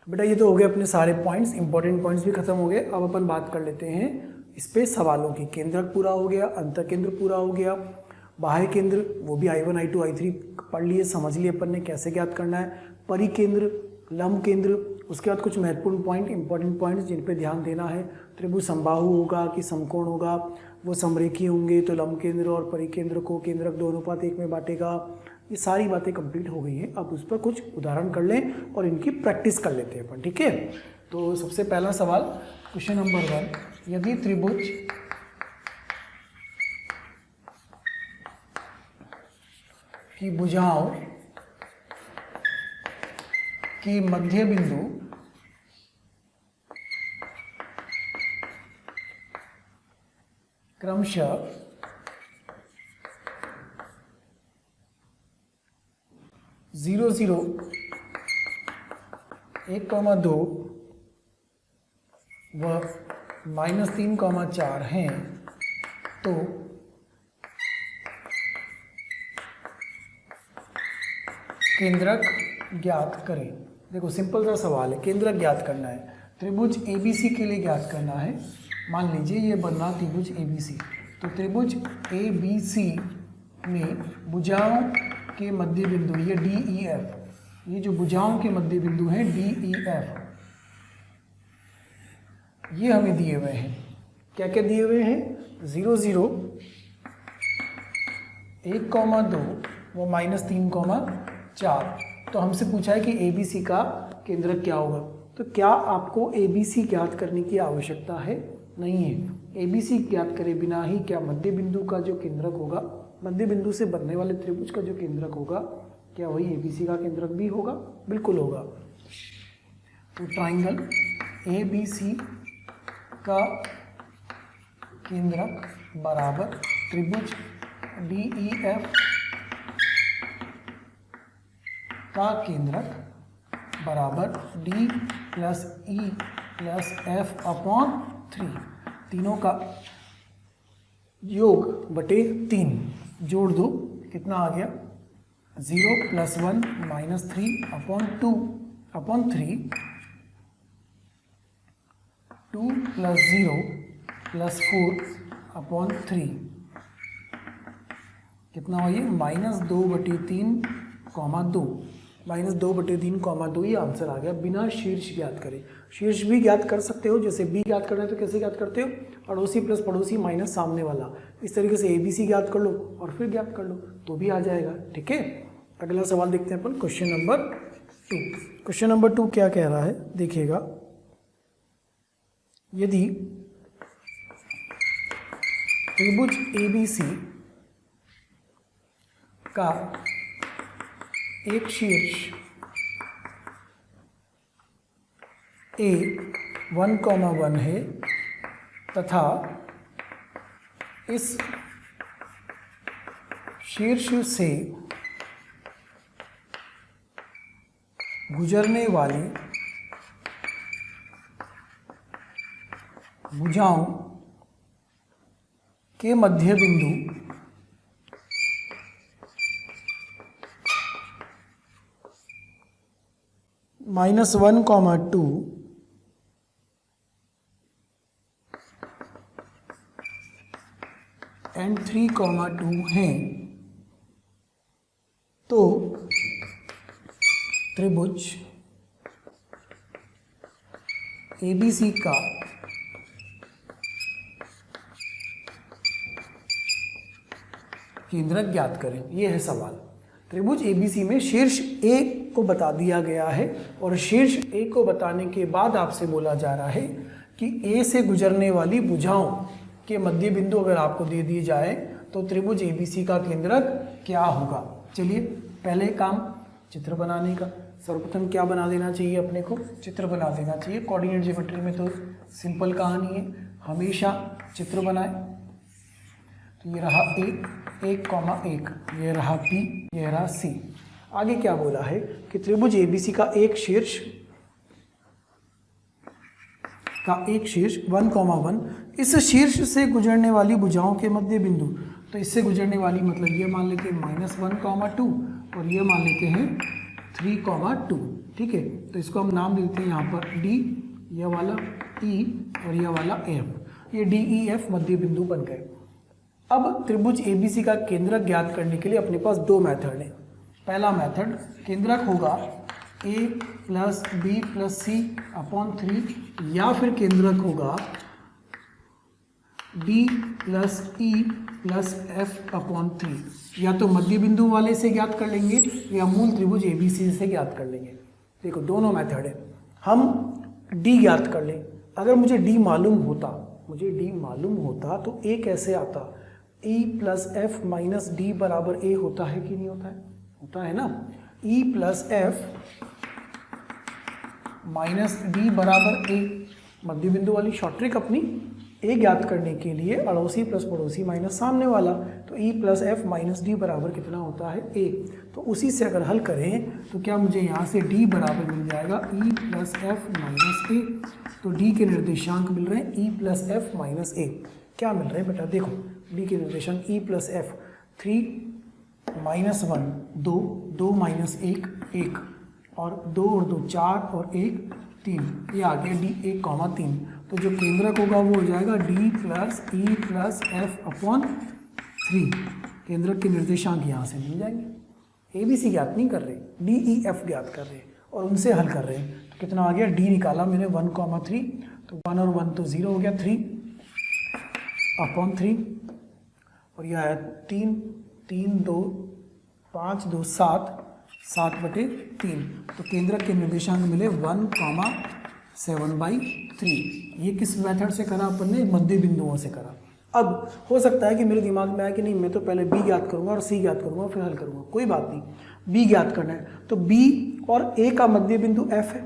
बेटा ये तो हो गए अपने सारे पॉइंट्स, इंपॉर्टेंट पॉइंट्स भी खत्म हो गए। अब अपन बात कर लेते हैं इस पे सवालों की। केंद्रक पूरा हो गया, अंतर केंद्र पूरा हो गया, बाह्य केंद्र वो भी I1 I2 I3 पढ़ लिए, समझ लिए अपन ने कैसे ज्ञात करना है। परिकेंद्र, लंब केंद्र, उसके बाद कुछ महत्वपूर्ण पॉइंट, इंपॉर्टेंट पॉइंट्स जिन पे ध्यान देना है। त्रिभुज समबाहु होगा कि समकोण होगा, वो समरेखीय होंगे तो लंब केंद्र और परिकेंद्र को केंद्रक 2:1 में बांटेगा। ये सारी बातें कंप्लीट हो गई हैं। अब उस पर कुछ उदाहरण कर लें और इनकी प्रैक्टिस कर लेते हैं अपन, ठीक है। तो सबसे पहला सवाल, क्वेश्चन नंबर 1, यदि त्रिभुज की भुजाओं की मध्य बिंदु क्रमशः 0, 0, 1,2 व -3,4 हैं, तो केंद्रक ज्ञात करें। देखो सिंपल सा सवाल है, केंद्रक ज्ञात करना है। त्रिभुज ABC के लिए ज्ञात करना है। मान लीजिए ये बना त्रिभुज ABC, तो त्रिभुज ABC में भुजाओं के मध्य बिंदु ये DEF, ये जो भुजाओं के मध्य बिंदु हैं DEF, ये हमें दिए हुए हैं। क्या क्या दिए हुए हैं? 0, 0, 1,2 वो -3,4। तो हमसे पूछा है कि ABC का केंद्रक क्या होगा। तो क्या आपको ABC ज्ञात करने की आवश्यकता है? नहीं है। ABC ज्ञात करे बिना ही क्या मध्य बिंदु का जो केंद्रक होगा, मध्य बिंदु से बनने वाले त्रिभुज का जो केंद्रक होगा, क्या वही ABC का केंद्रक भी होगा? बिल्कुल होगा। तो ट्राइंगल ABC का केंद्रक बराबर त्रिभुज DEF का केंद्रक बराबर D + E + F/3, तीनों का योग बटे 3 जोड़ दो, कितना आ गया? 0 + 1 -3/2/3, 2 + 0 + 4/3, कितना हुआ ये? -2/3, 2, -2/3, ये आंसर आ गया बिना शीर्ष ज्ञात करे। शीर्ष भी ज्ञात कर सकते हो, जैसे B ज्ञात करना है तो कैसे ज्ञात करते हो? अड़ोसी प्लस पड़ोसी माइनस सामने वाला, इस तरीके से ABC ज्ञात कर लो और फिर ज्ञात कर लो तो भी आ जाएगा, ठीक है। अगला सवाल देखते हैं अपन, क्वेश्चन नंबर 2। क्वेश्चन नंबर 2 क्या कह रहा है देखिएगा, यदि त्रिभुज ABC का एक शीर्ष A 1,1 है तथा इस शीर्ष से गुजरने वाली भुजाओं के मध्य बिंदु -1,2 और 3,2 हैं, तो त्रिभुज ABC का केंद्रक ज्ञात करें। ये है सवाल। त्रिभुज ABC में शीर्ष A को बता दिया गया है और शीर्ष A को बताने के बाद आपसे बोला जा रहा है कि A से गुजरने वाली भुजाओं के मध्य बिंदु अगर आपको दे दिए जाए तो त्रिभुज ABC का केंद्रक क्या होगा। चलिए पहले काम चित्र बनाने का। सर्वप्रथम क्या बना देना चाहिए अपने को? चित्र बना देना चाहिए। कोऑर्डिनेट ज्योमेट्री में तो सिंपल कहानी है, हमेशा चित्र बनाए। तो ये रहा A 1,1, ये रहा B, ये रहा C। आगे क्या बोला है कि त्रिभुज ABC का एक शीर्ष 1,1, इस शीर्ष से गुजरने वाली भुजाओं के मध्य बिंदु। तो इससे गुजरने वाली मतलब ये मान लेते हैं -1, 2 और ये मान लेते हैं 3, 2। ठीक है, तो इसको हम नाम देते हैं यहाँ पर D, यह वाला E और यह वाला F। ये DEF मध्य बिंदु बन गए। अब त्रिभुज ABC का केंद्रक ज्ञात करने के लिए अपने पास दो मेथड हैं। पहला मेथड, केंद्रक होगा A + B + C/3 या फिर केंद्रक होगा D + E + F/3। या तो मध्य बिंदु वाले से ज्ञात कर लेंगे या मूल त्रिभुज ABC से ज्ञात कर लेंगे। देखो दोनों मेथड है। हम D ज्ञात कर लें। अगर मुझे D मालूम होता तो A कैसे आता? E + F - D = A होता है कि नहीं होता है? होता है ना। E + F - D = A। मध्य बिंदु वाली शॉर्ट ट्रिक अपनी, A ज्ञात करने के लिए अड़ोसी प्लस पड़ोसी माइनस सामने वाला, तो E + F - D बराबर कितना होता है? A। तो उसी से अगर हल करें तो क्या मुझे यहाँ से D बराबर मिल जाएगा E + F - A। तो D के निर्देशांक मिल रहे हैं E + F - A। क्या मिल रहे हैं बेटा? देखो D के निर्देशांक E + F 3 - 1 2 2 - 1 1 और 2 और 2 4 और 1 3। ये आ गया D 1, 3। तो जो केंद्रक होगा वो हो जाएगा D + E + F/3। केंद्रक के निर्देशांक यहाँ से मिल जाएंगे। ABC ज्ञात नहीं कर रहे, DEF ज्ञात कर रहे हैं और उनसे हल कर रहे हैं। तो कितना आ गया? D निकाला मैंने 1, 3, तो 1 और 1 तो 0 हो गया, 3/3 और यह है 3 3 2 5 2 7 7/3। तो केंद्रक के निर्देशांक मिले 1,7/3। ये किस मेथड से करा अपन ने? मध्य बिंदुओं से करा। अब हो सकता है कि मेरे दिमाग में आया कि नहीं, मैं तो पहले B ज्ञात करूंगा और C ज्ञात करूंगा फिर हल करूंगा। कोई बात नहीं, B ज्ञात करना है तो B और A का मध्य बिंदु F है।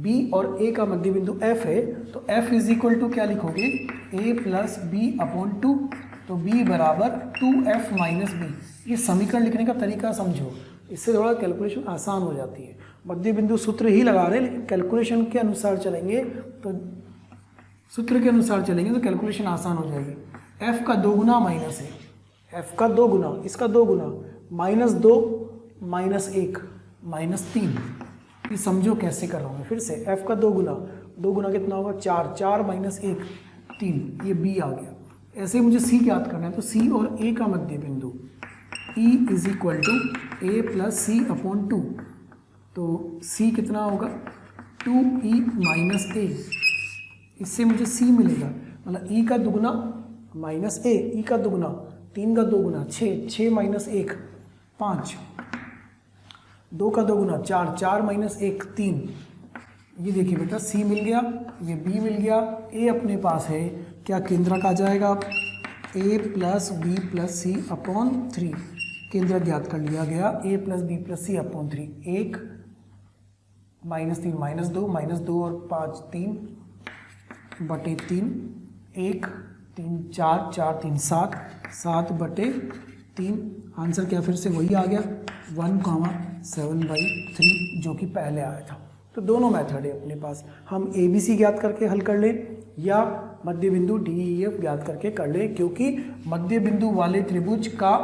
B और A का मध्य बिंदु F है तो F = क्या लिखोगे? A + B/2। तो B = 2F - B। ये समीकरण लिखने का तरीका समझो, इससे थोड़ा कैलकुलेशन आसान हो जाती है। मध्य बिंदु सूत्र ही लगा रहे हैं लेकिन कैलकुलेशन के अनुसार चलेंगे तो कैलकुलेशन आसान हो जाएगी। F का 2 गुना माइनस है, F का 2 गुना, इसका 2 गुना, -2 -1 -3। ये समझो कैसे कर रहा हूँ मैं फिर से। F का 2 गुना कितना होगा? 4 4 - 1 3। ये B आ गया। ऐसे मुझे C ज्ञात करना है तो C और A का मध्य बिंदु E = A + C/2। तो C कितना होगा? 2E - A। इससे मुझे C मिलेगा, मतलब E का दुगुना माइनस A, E का दुगुना 3 का 2 गुना 6 6 - 1 5 2 का 2 गुना 4 4 - 1 3। ये देखिए बेटा C मिल गया, ये B मिल गया, A अपने पास है। क्या केंद्रक आ जाएगा? A + B + C/3। केंद्रक ज्ञात कर लिया गया। A + B + C/3 1 -3 -2 -2 और 5 3/3 1 3 4 4 3 7 7/3। आंसर क्या फिर से वही आ गया 1,7/3 जो कि पहले आया था। तो दोनों मेथड है अपने पास। हम ABC ज्ञात करके हल कर लें या मध्य बिंदु DEF ज्ञात करके कर लें, क्योंकि मध्य बिंदु वाले त्रिभुज का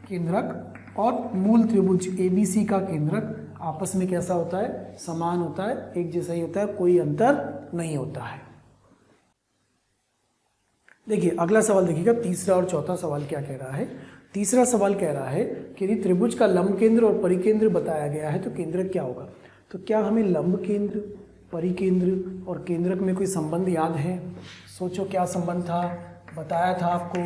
केंद्रक और मूल त्रिभुज ABC का केंद्रक आपस में कैसा होता है? समान होता है, एक जैसा ही होता है, कोई अंतर नहीं होता है। देखिए अगला सवाल देखिएगा, तीसरा और चौथा सवाल क्या कह रहा है। तीसरा सवाल कह रहा है कि यदि त्रिभुज का लंब केंद्र और परिकेंद्र बताया गया है तो केंद्रक क्या होगा। तो क्या हमें लंब केंद्र, परिकेंद्र और केंद्रक में कोई संबंध याद है? सोचो क्या संबंध था। बताया था आपको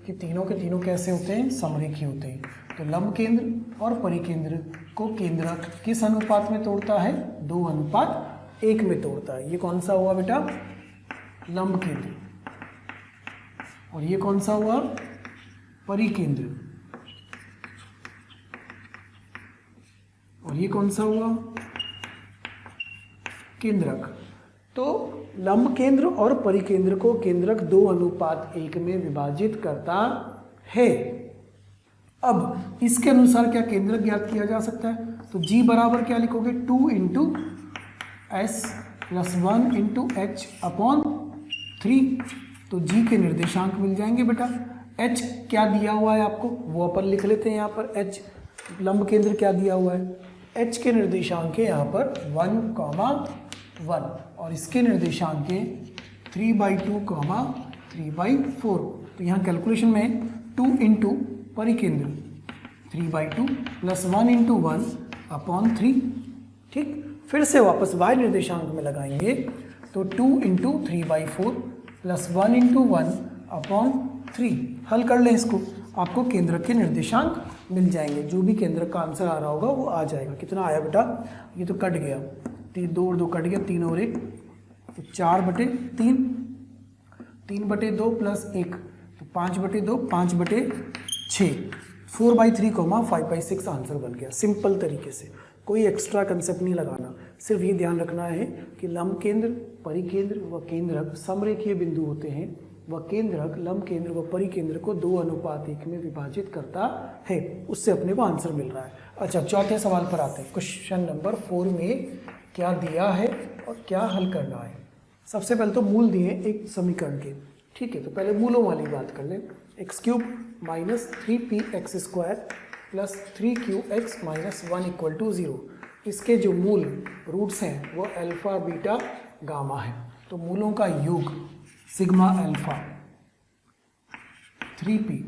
कि तीनों के तीनों कैसे होते हैं? समरेखी होते हैं। तो लंब केंद्र और परिकेंद्र को केंद्रक किस अनुपात में तोड़ता है? 2:1 में तोड़ता है। ये कौन सा हुआ बेटा? लंब केंद्र। और ये कौन सा हुआ? परिकेंद्र। और ये कौन सा हुआ? केंद्रक। तो लंब केंद्र और परिकेंद्र को केंद्रक 2:1 में विभाजित करता है। अब इसके अनुसार क्या केंद्रक ज्ञात किया जा सकता है? तो G बराबर क्या लिखोगे? 2 × S + 1 × H/3। तो G के निर्देशांक मिल जाएंगे बेटा। एच क्या दिया हुआ है आपको वो अपन लिख लेते हैं यहाँ पर। एच लंब केंद्र क्या दिया हुआ है, एच के निर्देशांक है यहाँ पर 1,1 और इसके निर्देशांक है 3/2, 3/4। तो यहाँ कैलकुलेशन में 2 इंटू परिकेंद्र 3/2 प्लस 1 इंटू 1/3। ठीक, फिर से वापस y निर्देशांक में लगाएंगे तो 2 इंटू 3/4 प्लस 1 इंटू 1/3। हल कर लें इसको, आपको केंद्रक के निर्देशांक मिल जाएंगे। जो भी केंद्रक का आंसर आ रहा होगा वो आ जाएगा। कितना आया बेटा, ये तो कट गया, 2 और 2 कट गया, 3 और 1 तो 4/3, 3/2 प्लस 1 तो 5/2, 5/6, 4/3, 5/6 आंसर बन गया। सिंपल तरीके से, कोई एक्स्ट्रा कंसेप्ट नहीं लगाना, सिर्फ ये ध्यान रखना है कि लंब केंद्र, परिकेंद्र व केंद्रक समरेखीय बिंदु होते हैं। वह केंद्रक लंब केंद्र व परिकेंद्र को 2:1 में विभाजित करता है। उससे अपने को आंसर मिल रहा है। अच्छा, चौथे सवाल पर आते हैं। क्वेश्चन नंबर 4 में क्या दिया है और क्या हल करना है। सबसे पहले तो मूल दिए एक समीकरण के, ठीक है। तो पहले मूलों वाली बात कर लें। x³ minus 3px² plus 3qx minus 1 = 0। इसके जो मूल रूट्स हैं वो अल्फा, बीटा, गामा है। तो मूलों का योग sigma alpha 3p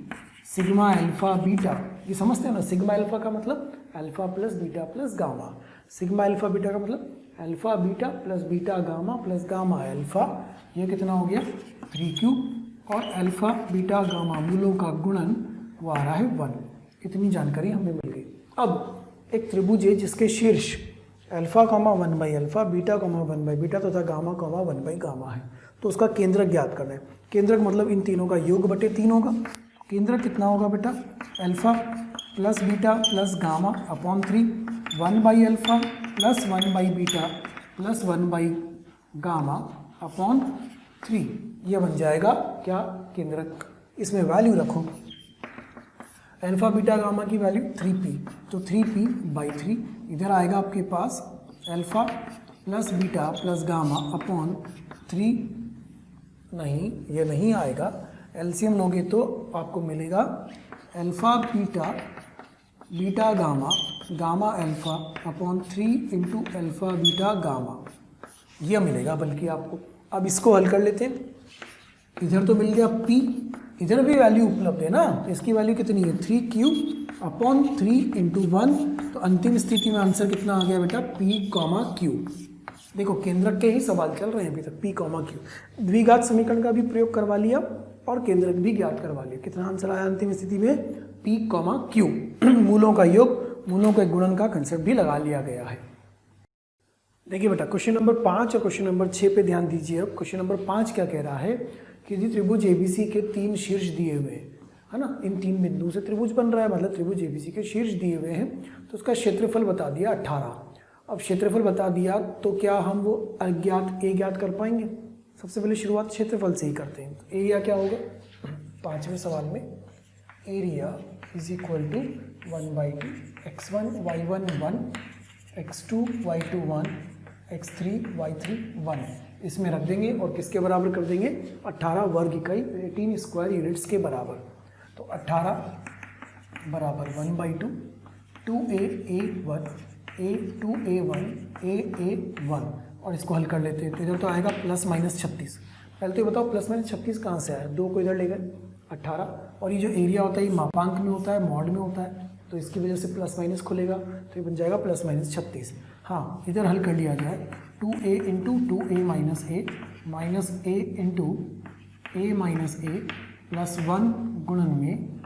sigma alpha beta, ये समझते हैं ना। सिग्मा अल्फा का मतलब alpha plus beta plus gamma, sigma alpha beta का मतलब alpha beta plus beta gamma plus gamma alpha. ये कितना हो गया 3q, और अल्फा बीटा गामा मूलों का गुणन वो आ रहा है 1। इतनी जानकारी हमें मिल गई। अब एक त्रिभुज है जिसके शीर्ष अल्फा, 1/अल्फा, बीटा, 1/बीटा तथा गामा, 1/गामा है। तो उसका केंद्रक ज्ञात करना है। केंद्रक मतलब इन तीनों का योग बटे 3 होगा। केंद्रक कितना होगा बेटा, alpha plus beta plus gamma upon 3, 1/अल्फा प्लस 1/बीटा प्लस 1/गामा अपॉन 3। यह बन जाएगा क्या केंद्रक। इसमें वैल्यू रखो, अल्फा बीटा गामा की वैल्यू 3p, तो 3p/3 इधर आएगा आपके पास alpha plus beta plus gamma upon 3। नहीं, ये नहीं आएगा। एलसीएम लोगे तो आपको मिलेगा alpha beta beta gamma gamma alpha upon 3 into alpha beta gamma, यह मिलेगा बल्कि आपको। अब इसको हल कर लेते हैं। इधर तो मिल गया p, इधर भी वैल्यू उपलब्ध है ना। तो इसकी वैल्यू कितनी है 3q अपॉन 3 इंटू 1। तो अंतिम स्थिति में आंसर कितना आ गया बेटा p, q। देखो केंद्रक के ही सवाल चल रहे हैं अभी तक, p, q। द्विघात समीकरण का भी प्रयोग करवा लिया और केंद्रक भी ज्ञात करवा लिया। कितना आंसर आया अंतिम स्थिति में p, q। मूलों का योग, मूलों के गुणन का कंसेप्ट भी लगा लिया गया है। देखिए बेटा क्वेश्चन नंबर 5 और क्वेश्चन नंबर 6 पे ध्यान दीजिए। अब क्वेश्चन नंबर 5 क्या कह रहा है कि यदि त्रिभुज एबीसी के 3 शीर्ष दिए हुए हैं, है ना, इन 3 बिंदु से त्रिभुज बन रहा है, मतलब त्रिभुज एबीसी के शीर्ष दिए हुए हैं, तो उसका क्षेत्रफल बता दिया 18। अब क्षेत्रफल बता दिया तो क्या हम वो अज्ञात ए ज्ञात कर पाएंगे। सबसे पहले शुरुआत क्षेत्रफल से ही करते हैं। तो एरिया क्या होगा 5वें सवाल में, area is equal to 1/2 x1 y1 1 x2 y2 1 x3 y3 1 इसमें रख देंगे और किसके बराबर कर देंगे 18 वर्ग इकाई 18 स्क्वायर यूनिट्स के बराबर। तो 18 बराबर 1/2 2a1 a2a1 a1 और इसको हल कर लेते हैं। तो इधर तो आएगा +-36। पहले तो ये बताओ +-36 कहाँ से आया, 2 को इधर ले गए 18, और ये जो एरिया होता है ये मापांक में होता है, मॉड में होता है, तो इसकी वजह से प्लस खुलेगा, तो ये बन जाएगा +-36। हाँ, इधर हल कर लिया जाए 2a into 2a minus a minus a into a minus a plus 1 गुणन में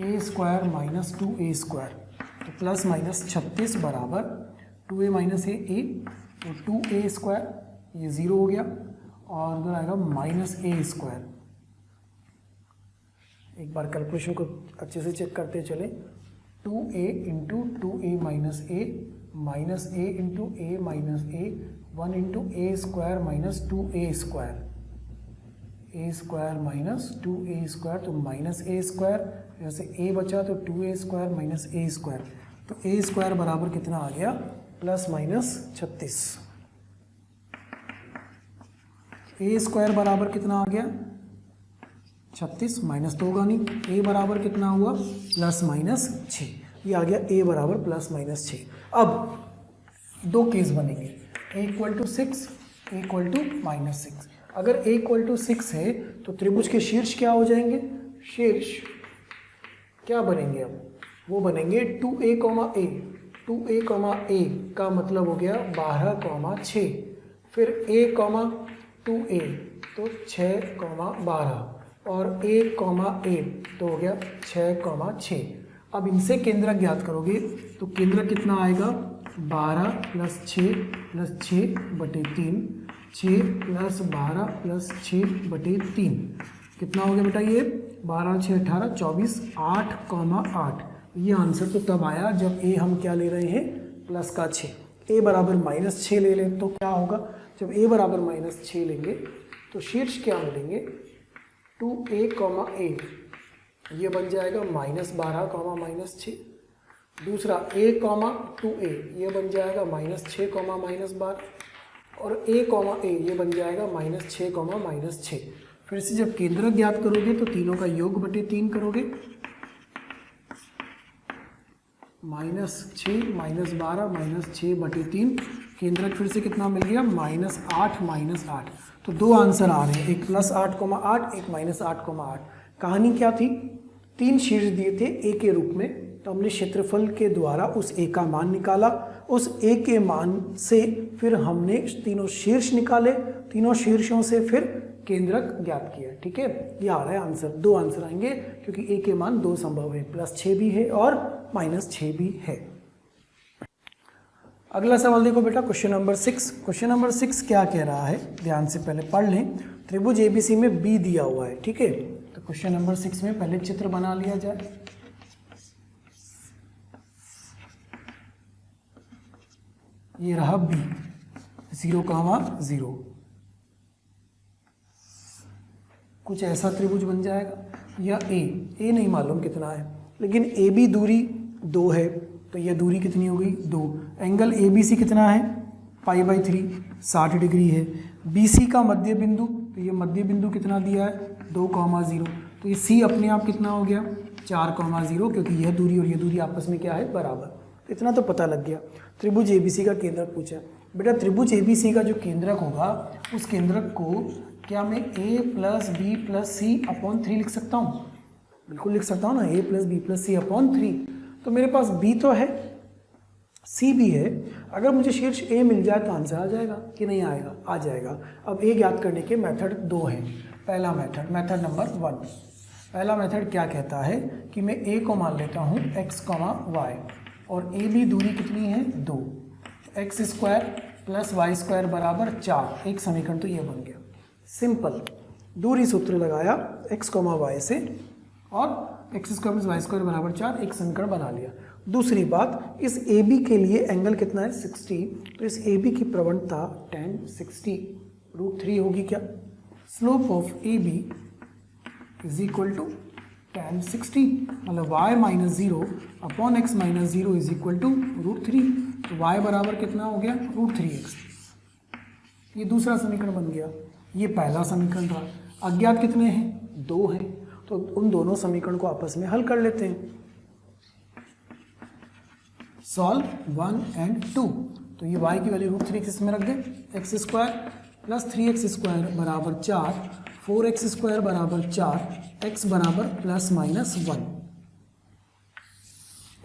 a square minus 2a square, तो +-36 बराबर 2a माइनस a, तो 2a स्क्वायर ये 0 हो गया और उधर आएगा -a स्क्वायर। एक बार कैलकुलेशन को अच्छे से चेक करते चले। 2a into 2a minus a minus a into a minus a 1 into a square minus 2a square, a square minus 2a square, तो -a स्क्वायर, जैसे a बचा तो 2a square minus a square, तो a square बराबर कितना आ गया +-36। a square बराबर कितना आ गया 36 माइनस तो होगा नहीं, a बराबर कितना हुआ ±6, ये आ गया a बराबर ±6। अब दो केस बनेंगे, a equal to 6, a equal to -6। अगर a इक्वल टू 6 है तो त्रिभुज के शीर्ष क्या हो जाएंगे, शीर्ष क्या बनेंगे, अब वो बनेंगे 2a, a 2a, a का मतलब हो गया 12, 6, फिर a, 2a तो 6, 12 और a, a तो हो गया 6, 6। अब इनसे केंद्रक ज्ञात करोगे तो केंद्रक कितना आएगा 12 + 6 + 6/3, 6 + 12 + 6/3 कितना हो गया बेटा, ये 12, 6, 18, 24, 8, 8। ये आंसर तो तब आया जब a हम क्या ले रहे हैं प्लस का 6, a बराबर -6 ले लें तो क्या होगा, जब a बराबर -6 लेंगे तो शीर्ष क्या मिलेंगे 2a, a ये बन जाएगा -12, -6। दूसरा a, 2a ये बन जाएगा -6, -12 और a, a ये बन जाएगा -6, -6। फिर से जब केंद्रक ज्ञात करोगे तो तीनों का योग बटे 3 करोगे, -6 -12 -6/3, केंद्रक फिर से कितना मिल गया -8, -8। तो दो आंसर आ रहे हैं, एक +8,8, एक -8,8। कहानी क्या थी, 3 शीर्ष दिए थे a के रूप में, तो हमने क्षेत्रफल के द्वारा उस a का मान निकाला, उस a के मान से फिर हमने तीनों शीर्ष निकाले, तीनों शीर्षों से फिर केंद्रक ज्ञात किया। ठीक है, ये आ रहा है आंसर, दो आंसर आएंगे क्योंकि a के मान 2 संभव है, +6 भी है और -6 भी है। अगला सवाल देखो बेटा, क्वेश्चन नंबर 6। क्वेश्चन नंबर 6 क्या कह रहा है, ध्यान से पहले पढ़ लें। त्रिभुज ABC में B दिया हुआ है, ठीक है। तो क्वेश्चन नंबर 6 में पहले चित्र बना लिया जाए। ये रहा B, 0, 0। कुछ ऐसा त्रिभुज बन जाएगा, या A नहीं मालूम कितना है, लेकिन AB दूरी 2 है, तो यह दूरी कितनी हो गई 2। एंगल ABC कितना है π/3, 60 डिग्री है। BC का मध्य बिंदु, तो ये मध्य बिंदु कितना दिया है 2, 0। तो ये C अपने आप कितना हो गया 4, 0, क्योंकि यह दूरी और यह दूरी आपस में क्या है बराबर। तो इतना तो पता लग गया। त्रिभुज ABC का केंद्रक पूछा बेटा, त्रिभुज ABC का जो केंद्रक होगा उस केंद्रक को क्या मैं A + B + C/3 लिख सकता हूँ? बिल्कुल लिख सकता हूँ ना, A + B + C/3। तो मेरे पास B तो है, C भी है। अगर मुझे शीर्ष A मिल जाए तो आंसर आ जाएगा कि नहीं आएगा? आ जाएगा। अब A ज्ञात करने के मेथड 2 हैं। पहला मेथड नंबर 1। पहला मेथड क्या कहता है कि मैं A को मान लेता हूँ x, y और AB दूरी कितनी है 2, x² + y² = 4। एक समीकरण तो ये बन गया। सिंपल दूरी सूत्र लगाया x, y से और x² + y² = 4, एक समीकरण बना लिया। दूसरी बात, इस AB के लिए एंगल कितना है 60, तो इस AB की प्रवणता tan 60 √3 होगी क्या? स्लोप ऑफ AB = tan 60, मतलब y - 0 / x - 0 = √3। तो y बराबर कितना हो गया √3x। ये दूसरा समीकरण बन गया। ये पहला समीकरण रहा। अज्ञात कितने हैं 2 हैं, तो उन दोनों समीकरण को आपस में हल कर लेते हैं। सॉल्व 1 और 2। तो ये y की वैल्यू √3x में रख दें, x² + 3x² = 4, 4x² = 4, x बराबर ±1।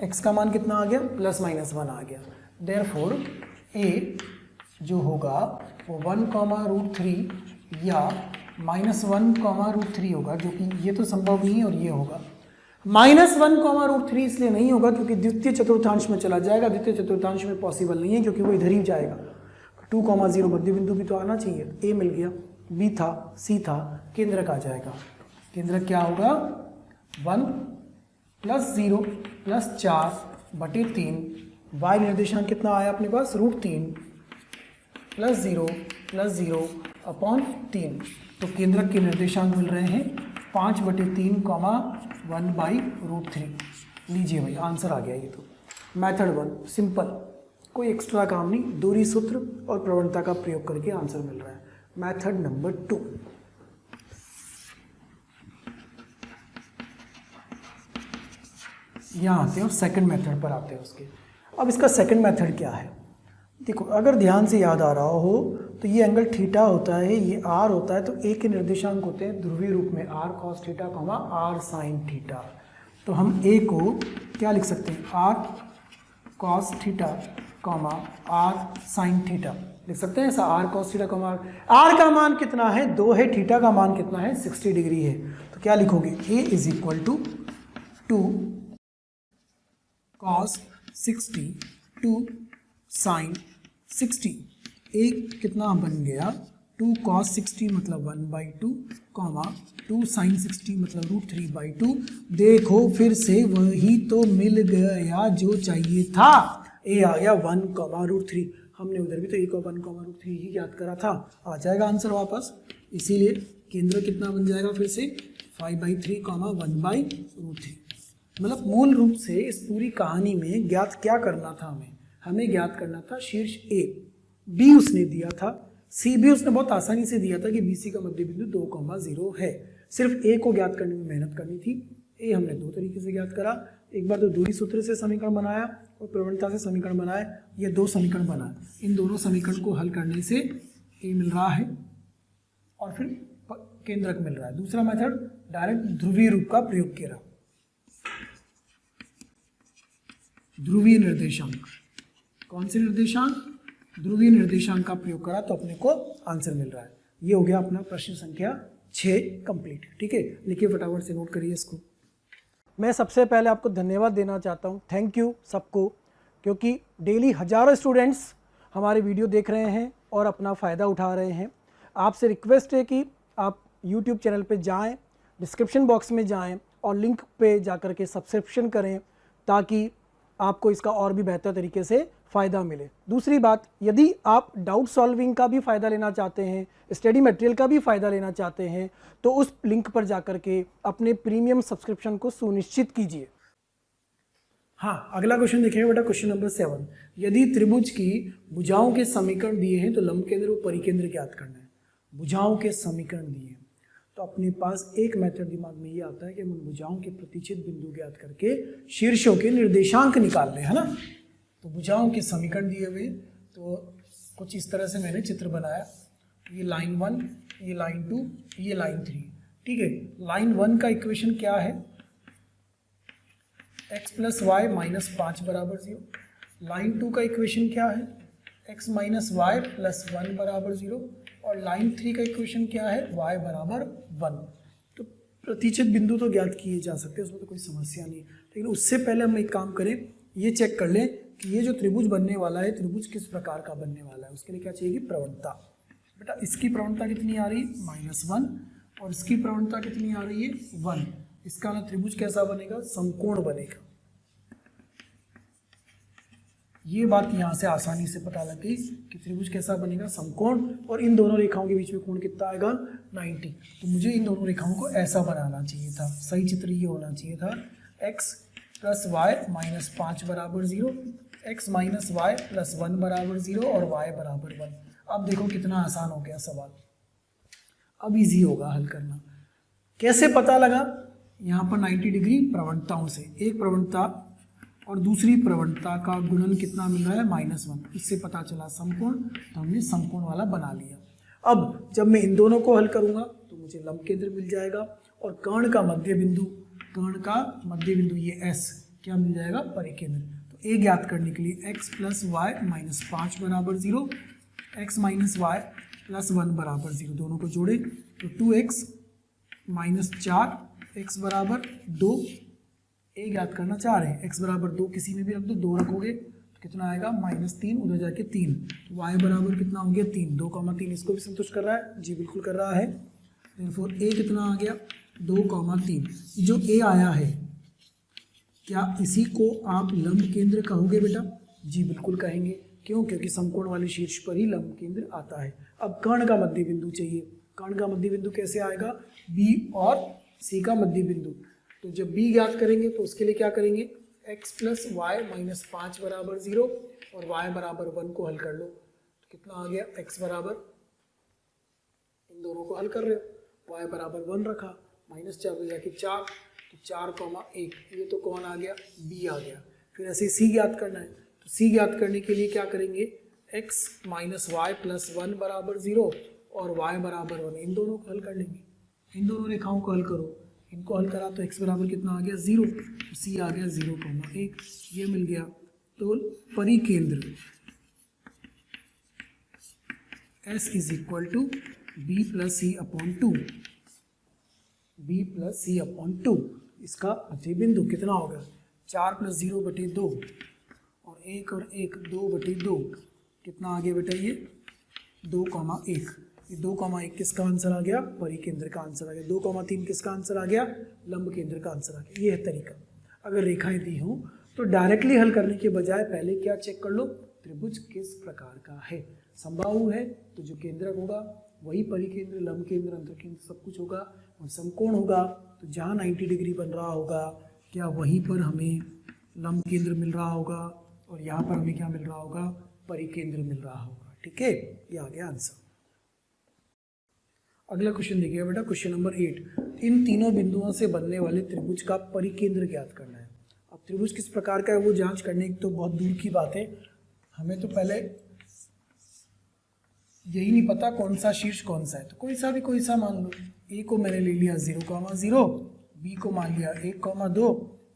x का मान कितना आ गया ±1 आ गया। देयरफॉर a जो होगा वो 1, √3 या -1, √3 होगा, जो कि ये तो संभव नहीं है और ये होगा -1, √3 इसलिए नहीं होगा क्योंकि द्वितीय चतुर्थांश में चला जाएगा। द्वितीय चतुर्थांश में पॉसिबल नहीं है क्योंकि वो इधर ही जाएगा। 2, 0 मध्य बिंदु भी तो आना चाहिए। A मिल गया, B था, C था, केंद्रक आ जाएगा। केंद्रक क्या होगा 1 + 0 + 4/3। y निर्देशांक कितना आया अपने पास √3 + 0 + 0/3। तो केंद्रक के निर्देशांक मिल रहे हैं 5/3, 1/√3। लीजिए भाई आंसर आ गया। ये तो मेथड 1 सिंपल, कोई एक्स्ट्रा काम नहीं, दूरी सूत्र और प्रवणता का प्रयोग करके आंसर मिल रहा है। Method number 2। यहाँ आते हैं और सेकंड मेथड पर आते हैं उसके। अब इसका सेकंड मेथड क्या है, देखो अगर ध्यान से याद आ रहा हो तो ये एंगल थीटा होता है, ये आर होता है, तो ए के निर्देशांक होते हैं ध्रुवीय रूप में R cos theta R sine theta. तो हम ए को क्या लिख सकते हैं, R cos theta R sine theta लिख सकते हैं ऐसा, आर कॉस थीटा आर का मान कितना है 2 है, थीटा का मान कितना है 60 डिग्री है। तो क्या लिखोगे, A is equal to 2 cos 60 2 sine 60। एक कितना बन गया 2 cos 60 मतलब 1/2 2 sin 60 मतलब √3/2। देखो फिर से वही तो मिल गया जो चाहिए था, ए आ गया 1 √3। हमने उधर भी तो 1 और 1 √3 ही याद करा था, आ जाएगा आंसर वापस। इसीलिए केंद्र कितना बन जाएगा फिर से 5/3 1/√3। मतलब मूल रूप से इस पूरी कहानी में ज्ञात क्या करना था, हमें ज्ञात करना था शीर्ष ए, बी उसने दिया था, सी भी उसने बहुत आसानी से दिया था कि BC का मध्य बिंदु 2,0 है। सिर्फ ए को ज्ञात करने में मेहनत करनी थी। ए हमने दो तरीके से ज्ञात करा, एक बार तो दूरी सूत्र से समीकरण बनाया और प्रवणता से समीकरण बनाया, ये 2 समीकरण बनाए। इन दोनों समीकरण को हल करने से ए मिल रहा है और फिर केंद्रक मिल रहा है। दूसरा मेथड डायरेक्ट ध्रुवीय रूप का प्रयोग किया, ध्रुवीय निर्देशांक, कौन से निर्देशांक, ध्रुवीय निर्देशांक का प्रयोग करा तो अपने को आंसर मिल रहा है। ये हो गया अपना प्रश्न संख्या 6 कंप्लीट। ठीक है, लिखिए फटाफट से, नोट करिए इसको। मैं सबसे पहले आपको धन्यवाद देना चाहता हूँ, थैंक यू सबको, क्योंकि डेली हजारों स्टूडेंट्स हमारे वीडियो देख रहे हैं और अपना फ़ायदा उठा रहे हैं। आपसे रिक्वेस्ट है कि आप यूट्यूब चैनल पे जाएं, डिस्क्रिप्शन बॉक्स में जाएं और लिंक पे जाकर के सब्सक्रिप्शन करें ताकि आपको इसका और भी बेहतर तरीके से फ़ायदा मिले। दूसरी बात, यदि आप डाउट सॉल्विंग का भी फ़ायदा लेना चाहते हैं, स्टडी मटेरियल का भी फ़ायदा लेना चाहते हैं, तो उस लिंक पर जाकर के अपने प्रीमियम सब्सक्रिप्शन को सुनिश्चित कीजिए। हाँ, अगला क्वेश्चन देखिए बेटा, क्वेश्चन नंबर 7। यदि त्रिभुज की भुजाओं के समीकरण दिए हैं तो लंब केंद्र और परिकेंद्र ज्ञात करना है। भुजाओं के समीकरण दिए हैं तो अपने पास एक मेथड दिमाग में ये आता है कि हम भुजाओं के प्रतिच्छेद बिंदु ज्ञात करके शीर्षों के निर्देशांक निकाल लें, है ना। तो भुजाओं के समीकरण दिए हुए, तो कुछ इस तरह से मैंने चित्र बनाया, ये लाइन 1, ये लाइन 2, ये लाइन 3। ठीक है, लाइन 1 का इक्वेशन क्या है, x + y - 5 = 0। लाइन 2 का इक्वेशन क्या है, x - y + 1 = 0। और लाइन 3 का इक्वेशन क्या है, y = 1। तो प्रतिच्छेद बिंदु तो ज्ञात किए जा सकते हैं, उसमें तो कोई समस्या नहीं। लेकिन उससे पहले हम एक काम करें, ये चेक कर लें कि ये जो त्रिभुज बनने वाला है, त्रिभुज किस प्रकार का बनने वाला है। उसके लिए क्या चाहिए, प्रवणता। बेटा इसकी प्रवणता कितनी आ रही है, -1, और इसकी प्रवणता कितनी आ रही है, 1। इसका ना त्रिभुज कैसा बनेगा, समकोण बनेगा। ये बात यहाँ से आसानी से पता लग गई कि त्रिभुज कैसा बनेगा, समकोण। और इन दोनों रेखाओं के बीच में कोण कितना आएगा, 90। तो मुझे इन दोनों रेखाओं को ऐसा बनाना चाहिए था, सही चित्र ये होना चाहिए था, x + y - 5 = 0, x - y + 1 = 0 और y = 1। अब देखो कितना आसान हो गया सवाल, अब इजी होगा हल करना। कैसे पता लगा, यहाँ पर 90 डिग्री प्रवणताओं से, एक प्रवणता और दूसरी प्रवणता का गुणन कितना मिल रहा है, -1। इससे पता चला समकोण, तो हमने समकोण वाला बना लिया। अब जब मैं इन दोनों को हल करूंगा तो मुझे लंब केंद्र मिल जाएगा और कर्ण का मध्य बिंदु, ये S क्या मिल जाएगा, परिकेंद्र। तो ए ज्ञात करने के लिए x + y - 5 = 0, x - y + 1 = 0, दोनों को जोड़े तो 2x - 4 x = 2। ए ज्ञात करना चाह रहे हैं, x = 2 किसी में भी रख दो, 2 रखोगे तो कितना आएगा, -3, उधर जाके 3। तो y बराबर कितना हो गया, 3। 2,3 इसको भी संतुष्ट कर रहा है, जी बिल्कुल कर रहा है। देयरफॉर ए कितना आ गया, 2,3। जो ए आया है, क्या इसी को आप लंब केंद्र कहोगे बेटा, जी बिल्कुल कहेंगे। क्यों, क्योंकि समकोण वाले शीर्ष पर ही लंब केंद्र आता है। अब कर्ण का मध्य बिंदु चाहिए, कर्ण का मध्य बिंदु कैसे आएगा, बी और सी का मध्य बिंदु। तो जब b ज्ञात करेंगे तो उसके लिए क्या करेंगे, x + y - 5 = 0 और y = 1 को हल कर लो। तो कितना आ गया, x बराबर, इन दोनों को हल कर रहे हो, y = 1 रखा, -4 हो जाके 4, तो तो 4,1, ये तो कौन आ गया, बी आ गया। फिर ऐसे सी ज्ञात करना है, तो सी ज्ञात करने के लिए क्या करेंगे, x माइनस वाई प्लस 1 बराबर 0 और y बराबर 1, इन दोनों को हल कर लेंगे। इन दोनों रेखाओं को हल करो, इनको हल करा तो x बराबर कितना आ गया, 0, तो c आ गया 0,1, ये मिल गया। तो परिकेंद्र s is equal to B plus C upon 2, B plus C upon 2। इसका प्रतिबिंदु कितना होगा, 4 प्लस 0 बटे 2 और 1 और 1 2 बटे 2, कितना आ गया बेटा, ये 2,1। ये 2,1 किसका आंसर आ गया, परिकेंद्र का आंसर आ गया। 2,3 किसका आंसर आ गया, लंब केंद्र का आंसर आ गया। ये है तरीका। अगर रेखाएं दी हों तो डायरेक्टली हल करने के बजाय पहले क्या चेक कर लो, त्रिभुज किस प्रकार का है। समबाहु है तो जो केंद्रक होगा वही परिकेंद्र, लंब केंद्र, अंतरकेंद्र सब कुछ होगा। और समकोण होगा तो जहाँ 90 डिग्री बन रहा होगा क्या वहीं पर हमें लंब केंद्र मिल रहा होगा और यहाँ पर हमें क्या मिल रहा होगा, परिकेंद्र मिल रहा होगा। ठीक है, ये आ गया आंसर। अगला क्वेश्चन देखिएगा बेटा, क्वेश्चन नंबर 8। इन तीनों बिंदुओं से बनने वाले त्रिभुज का परिकेंद्र ज्ञात करना है। अब त्रिभुज किस प्रकार का है वो जांच करने की तो बहुत दूर की बात है, हमें तो पहले यही नहीं पता कौन सा शीर्ष कौन सा है, तो कोई सा मान लो। ए को मैंने ले लिया 0,0, बी को मान लिया 1,2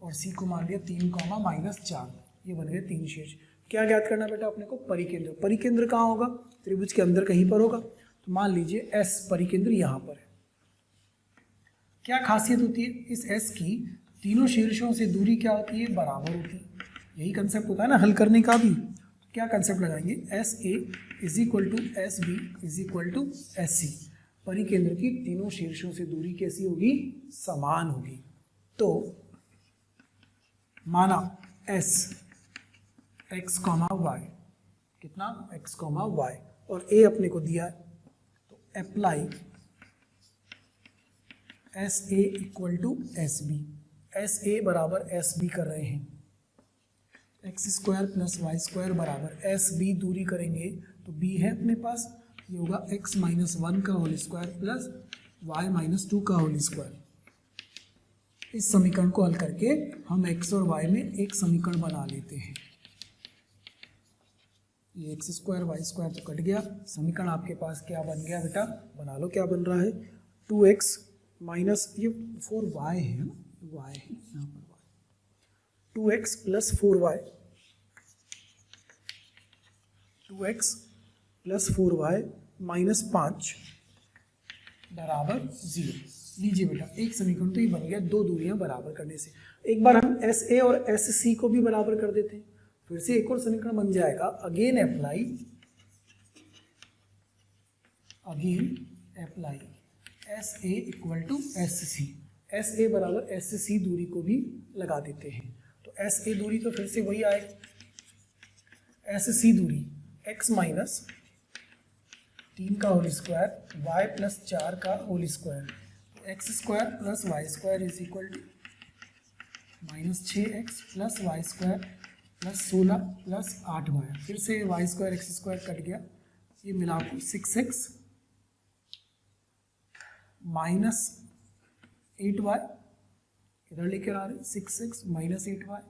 और सी को मान लिया 3,-4। ये बन गए 3 शीर्ष। क्या ज्ञात करना बेटा अपने को, परिकेंद्र। परिकेंद्र कहाँ होगा, त्रिभुज के अंदर कहीं पर होगा। तो मान लीजिए एस परिकेंद्र यहाँ पर है। क्या खासियत होती है इस एस की, तीनों शीर्षों से दूरी क्या होती है, बराबर होती है। यही कंसेप्ट होता है ना हल करने का भी। क्या कंसेप्ट लगाएंगे, S A is equal to S B is equal to S C. परिकेंद्र की तीनों शीर्षों से दूरी कैसी होगी, समान होगी। तो माना एस एक्स कॉमा वाई, कितना एक्स कॉमा वाई, और ए अपने को दिया है, तो apply S A equal to S B. S A बराबर एस बी कर रहे हैं, X square plus Y square बराबर एस बी दूरी करेंगे तो बी है अपने पास, ये होगा एक्स माइनस 1 का whole square plus Y minus 2 का होल स्क्वायर। इस समीकरण को हल करके हम एक्स और वाई में एक समीकरण बना लेते हैं। ये एक्स स्क्वायर वाई स्क्वायर तो कट गया, समीकरण आपके पास क्या बन गया बेटा, बना लो क्या बन रहा है, 2x माइनस ये 4y है ना, y है यहाँ पर, 2x plus 4y, 2x plus 4y minus 5 बराबर 0। लीजिए बेटा एक समीकरण तो ये बन गया, दो दूरियां बराबर करने से। एक बार हम एस ए और एस सी को भी बराबर कर देते हैं, फिर से एक और समीकरण बन जाएगा। Again apply S A equal to S C. S A बराबर एस सी दूरी को भी लगा देते हैं, तो एस ए दूरी तो फिर से वही आएगा, एस सी दूरी x माइनस 3 का होल स्क्वायर y प्लस 4 का whole square, X square plus Y square is equal to minus 6x plus Y square plus 16 plus 8y। फिर से वाई स्क्वायर एक्स स्क्वायर कट गया, ये मिला आपको 6x माइनस 8y, इधर लेकर आ रहे 6x माइनस 8y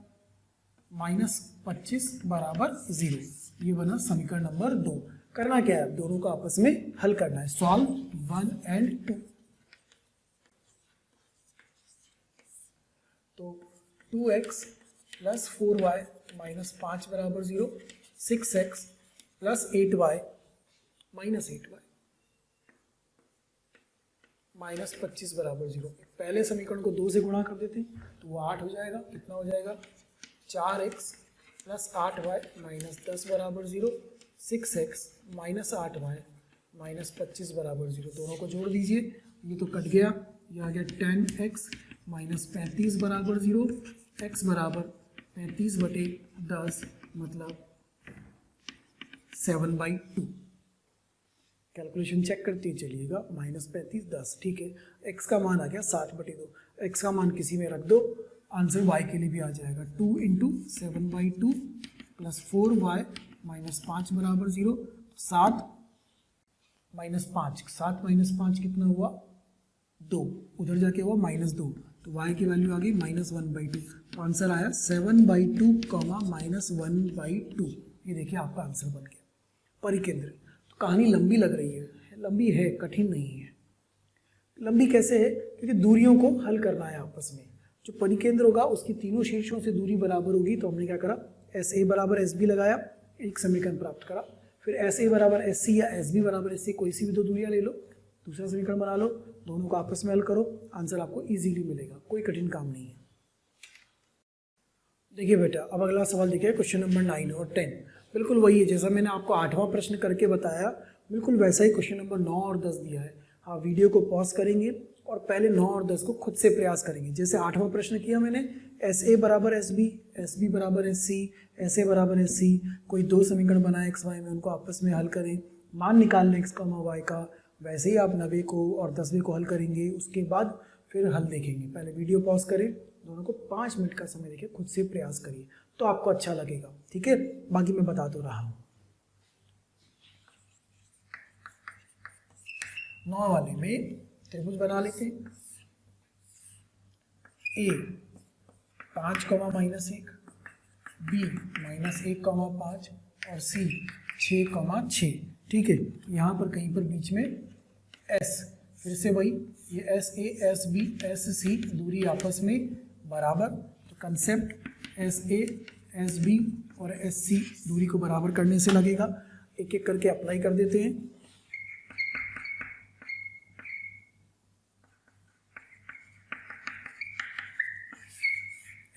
माइनस 25 बराबर 0। ये बना समीकरण नंबर 2। करना क्या है, दोनों को आपस में हल करना है, सॉल्व 1 एंड 2। तो 2x प्लस 4y माइनस 5 बराबर 0, 6x plus 8y minus 8y minus 25 बराबर 0। पहले समीकरण को 2 से गुणा कर देते हैं तो वो 8 हो जाएगा। कितना हो जाएगा, 4x प्लस 8y माइनस 10 बराबर 0, 6x माइनस 8y माइनस 25 बराबर 0। दोनों को जोड़ दीजिए, ये तो कट गया, ये आ गया 10x माइनस 35 बराबर 0, x बराबर 35 बटे 10 मतलब 7/2। कैलकुलेशन चेक करते चलिएगा, माइनस 35 10, ठीक है। x का मान आ गया 7/2, x का मान किसी में रख दो, आंसर y के लिए भी आ जाएगा। 2 इंटू 7/2 प्लस 4y माइनस 5 बराबर 0, 7 माइनस 5, 7 माइनस 5 कितना हुआ, 2, उधर जाके हुआ माइनस 2, तो y की वैल्यू आ गई -1/2, तो आंसर आया 7/2 -1/2। ये देखिए आपका आंसर बन गया परिकेंद्र। तो कहानी लंबी लग रही है, लंबी है, कठिन नहीं है। लंबी कैसे है? क्योंकि दूरियों को हल करना है आपस में। जो परिकेंद्र होगा उसकी तीनों शीर्षों से दूरी बराबर होगी, तो हमने क्या करा, एस ए बराबर एस बी लगाया, एक समीकरण प्राप्त करा। फिर एस ए बराबर एस सी या एस बी बराबर एस सी, कोई सी भी दो दूरियां ले लो, दूसरा समीकरण बना लो, दोनों को आपस में हल करो, आंसर आपको इजीली मिलेगा, कोई कठिन काम नहीं है। देखिए बेटा, अब अगला सवाल देखिए, क्वेश्चन नंबर 9 और 10 बिल्कुल वही है जैसा मैंने आपको 8वां प्रश्न करके बताया, बिल्कुल वैसा ही क्वेश्चन नंबर 9 और 10 दिया है। हाँ, वीडियो को पॉज करेंगे और पहले 9 और 10 को खुद से प्रयास करेंगे। जैसे 8वां प्रश्न किया मैंने, एस ए बराबर एस बी बराबर एस सी, एस ए बराबर एस सी, कोई दो समीकरण बनाए एक्स वाई में, उनको आपस में हल करें, मान निकालने एक्स का वाई का। वैसे ही आप 9वें को और 10वें को हल करेंगे, उसके बाद फिर हल देखेंगे। पहले वीडियो पॉज करें, दोनों को 5 मिनट का समय देखिए, खुद से प्रयास करिए तो आपको अच्छा लगेगा, ठीक है। बाकी मैं बता तो रहा हूँ। 9 वाले में त्रिभुज बना लेते हैं। ए 5, -1, बी -1, 5 और सी 6, 6, ठीक है। यहाँ पर कहीं पर बीच में एस, फिर से वही, ये S A S B S C दूरी आपस में बराबर, तो concept S A S B और एस सी दूरी को बराबर करने से लगेगा। एक एक करके अप्लाई कर देते हैं।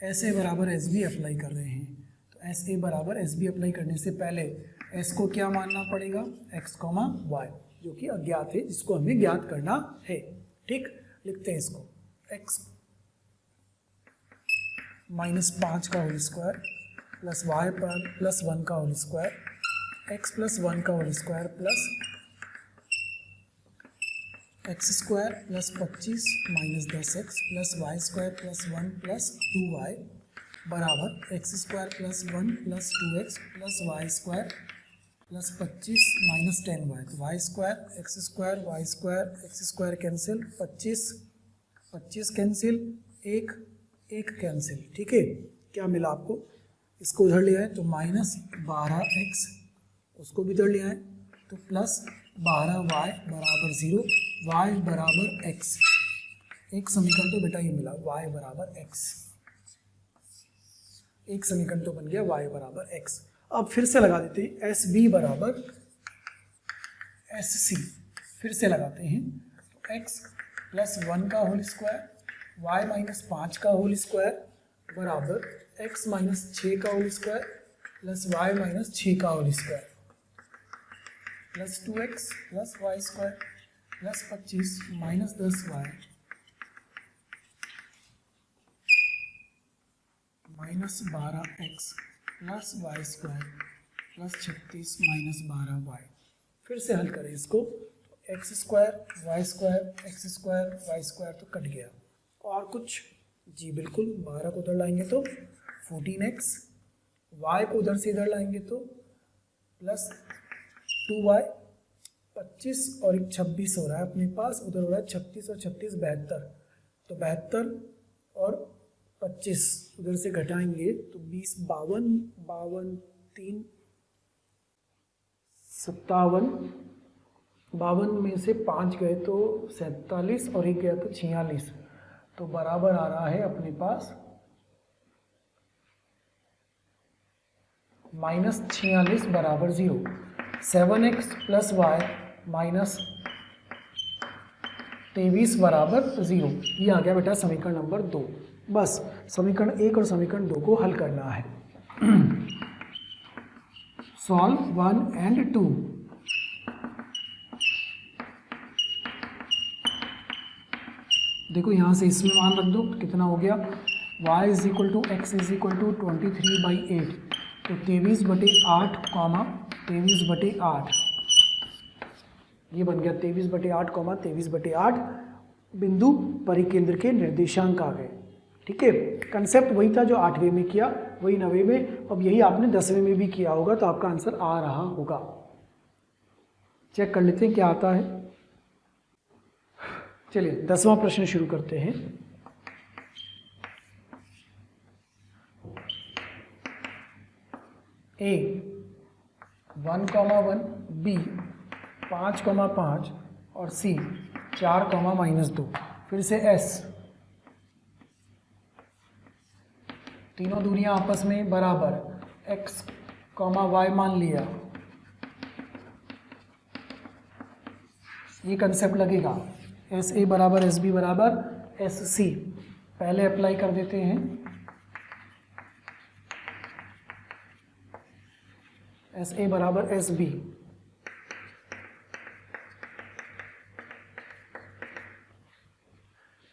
एस ए बराबर एस बी अप्लाई कर रहे हैं, तो एस ए बराबर एस बी अप्लाई करने से पहले एस को क्या मानना पड़ेगा, एक्स, वाई, जो कि अज्ञात है, जिसको हमें ज्ञात करना है, ठीक। लिखते हैं इसको, एक्स -5 का होल स्क्वायर प्लस वाई पर +1 का होल स्क्वायर, एक्स +1 का whole square plus X square plus 25 -10x plus Y square plus 1 plus 2y बराबर X square plus 1 plus 2x plus Y square plus 25 -10y। तो Y square X square cancel, 25 cancel, 1 cancel, ठीक है। क्या मिला आपको, इसको उधर ले आए तो -12x, उसको भी उधर ले आए तो प्लस 12y बराबर 0, y बराबर x। एक समीकरण तो बेटा ये मिला, y बराबर x, एक समीकरण तो बन गया y बराबर x। अब फिर से लगा देते हैं, एस बी बराबर एस सी, फिर से लगाते हैं, x +1 का होल स्क्वायर, y -5 का होल स्क्वायर बराबर x -6 का होल स्क्वायर प्लस y -6 का whole square plus 2x plus Y square plus 25 -10y -12x plus Y square plus 36 -12y। फिर से हल करें इसको, X square Y square X square Y square तो कट गया, और कुछ जी बिल्कुल, 12 को उधर लाएंगे तो 14x, y को उधर से इधर लाएंगे तो प्लस 2y, 25 और 26 हो रहा है अपने पास, उधर हो रहा है 36 और 36 72, तो 72 और 25 उधर से घटाएंगे तो 20 52 52 3 57, 52 में से 5 गए तो 47 और 1 गया तो 46, तो बराबर आ रहा है अपने पास -46 बराबर 0। 7x प्लस वाई -23 बराबर 0। ये आ गया बेटा समीकरण नंबर 2। बस समीकरण 1 और समीकरण 2 को हल करना है। Solve 1 and 2। देखो यहाँ से इसमें मान रख दो, कितना हो गया, y = x = 23/8, तो 23/8 23/8, ये बन गया 23/8 23/8 बिंदु परिकेंद्र के निर्देशांक आ गए। ठीक है, कंसेप्ट वही था जो 8वें में किया, वही 9वें में, अब यही आपने 10वें में भी किया होगा, तो आपका आंसर आ रहा होगा। चेक कर लेते हैं क्या आता है। चलिए 10वां प्रश्न शुरू करते हैं। ए 1,1, बी 5,5 और सी 4,-2। फिर से एस, तीनों दूरियां आपस में बराबर, x, y मान लिया, ये कंसेप्ट लगेगा। एस ए बराबर एस बी बराबर एस सी, पहले अप्लाई कर देते हैं। एस ए बराबर एस बी,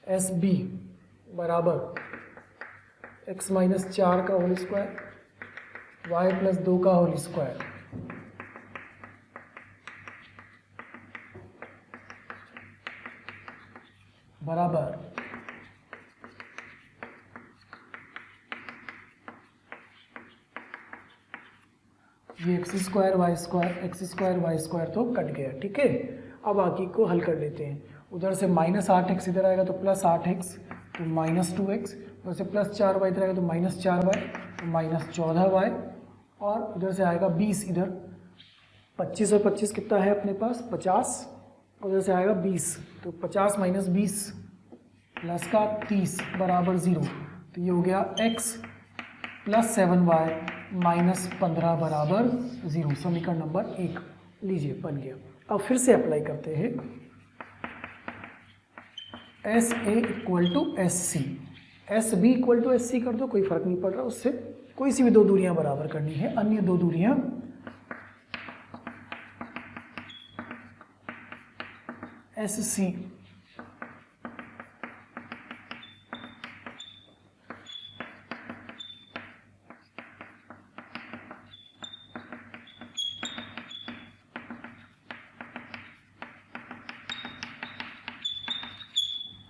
एस बी बराबर x माइनस 4 का होल स्क्वायर, y प्लस 2 का होल स्क्वायर, बराबर ये एक्स स्क्वायर वाई स्क्वायर तो कट गया, ठीक है। अब बाकी को हल कर लेते हैं। उधर से -8x इधर आएगा तो +8x, तो -2x, उधर से +4y इधर आएगा तो -4y, तो -14y, और उधर से आएगा 20, इधर 25 और 25 कितना है अपने पास 50, उधर से आएगा 20, तो 50 - 20 प्लस का 30 बराबर 0, तो ये हो गया x + 7y - 15 बराबर 0। समीकरण नंबर 1 लीजिए बन गया। अब फिर से अप्लाई करते हैं। S A equal to S C, S B equal to S C कर दो, कोई फर्क नहीं पड़ रहा, उससे कोई सी भी दो दूरियां बराबर करनी है। अन्य दो दूरियां एस सी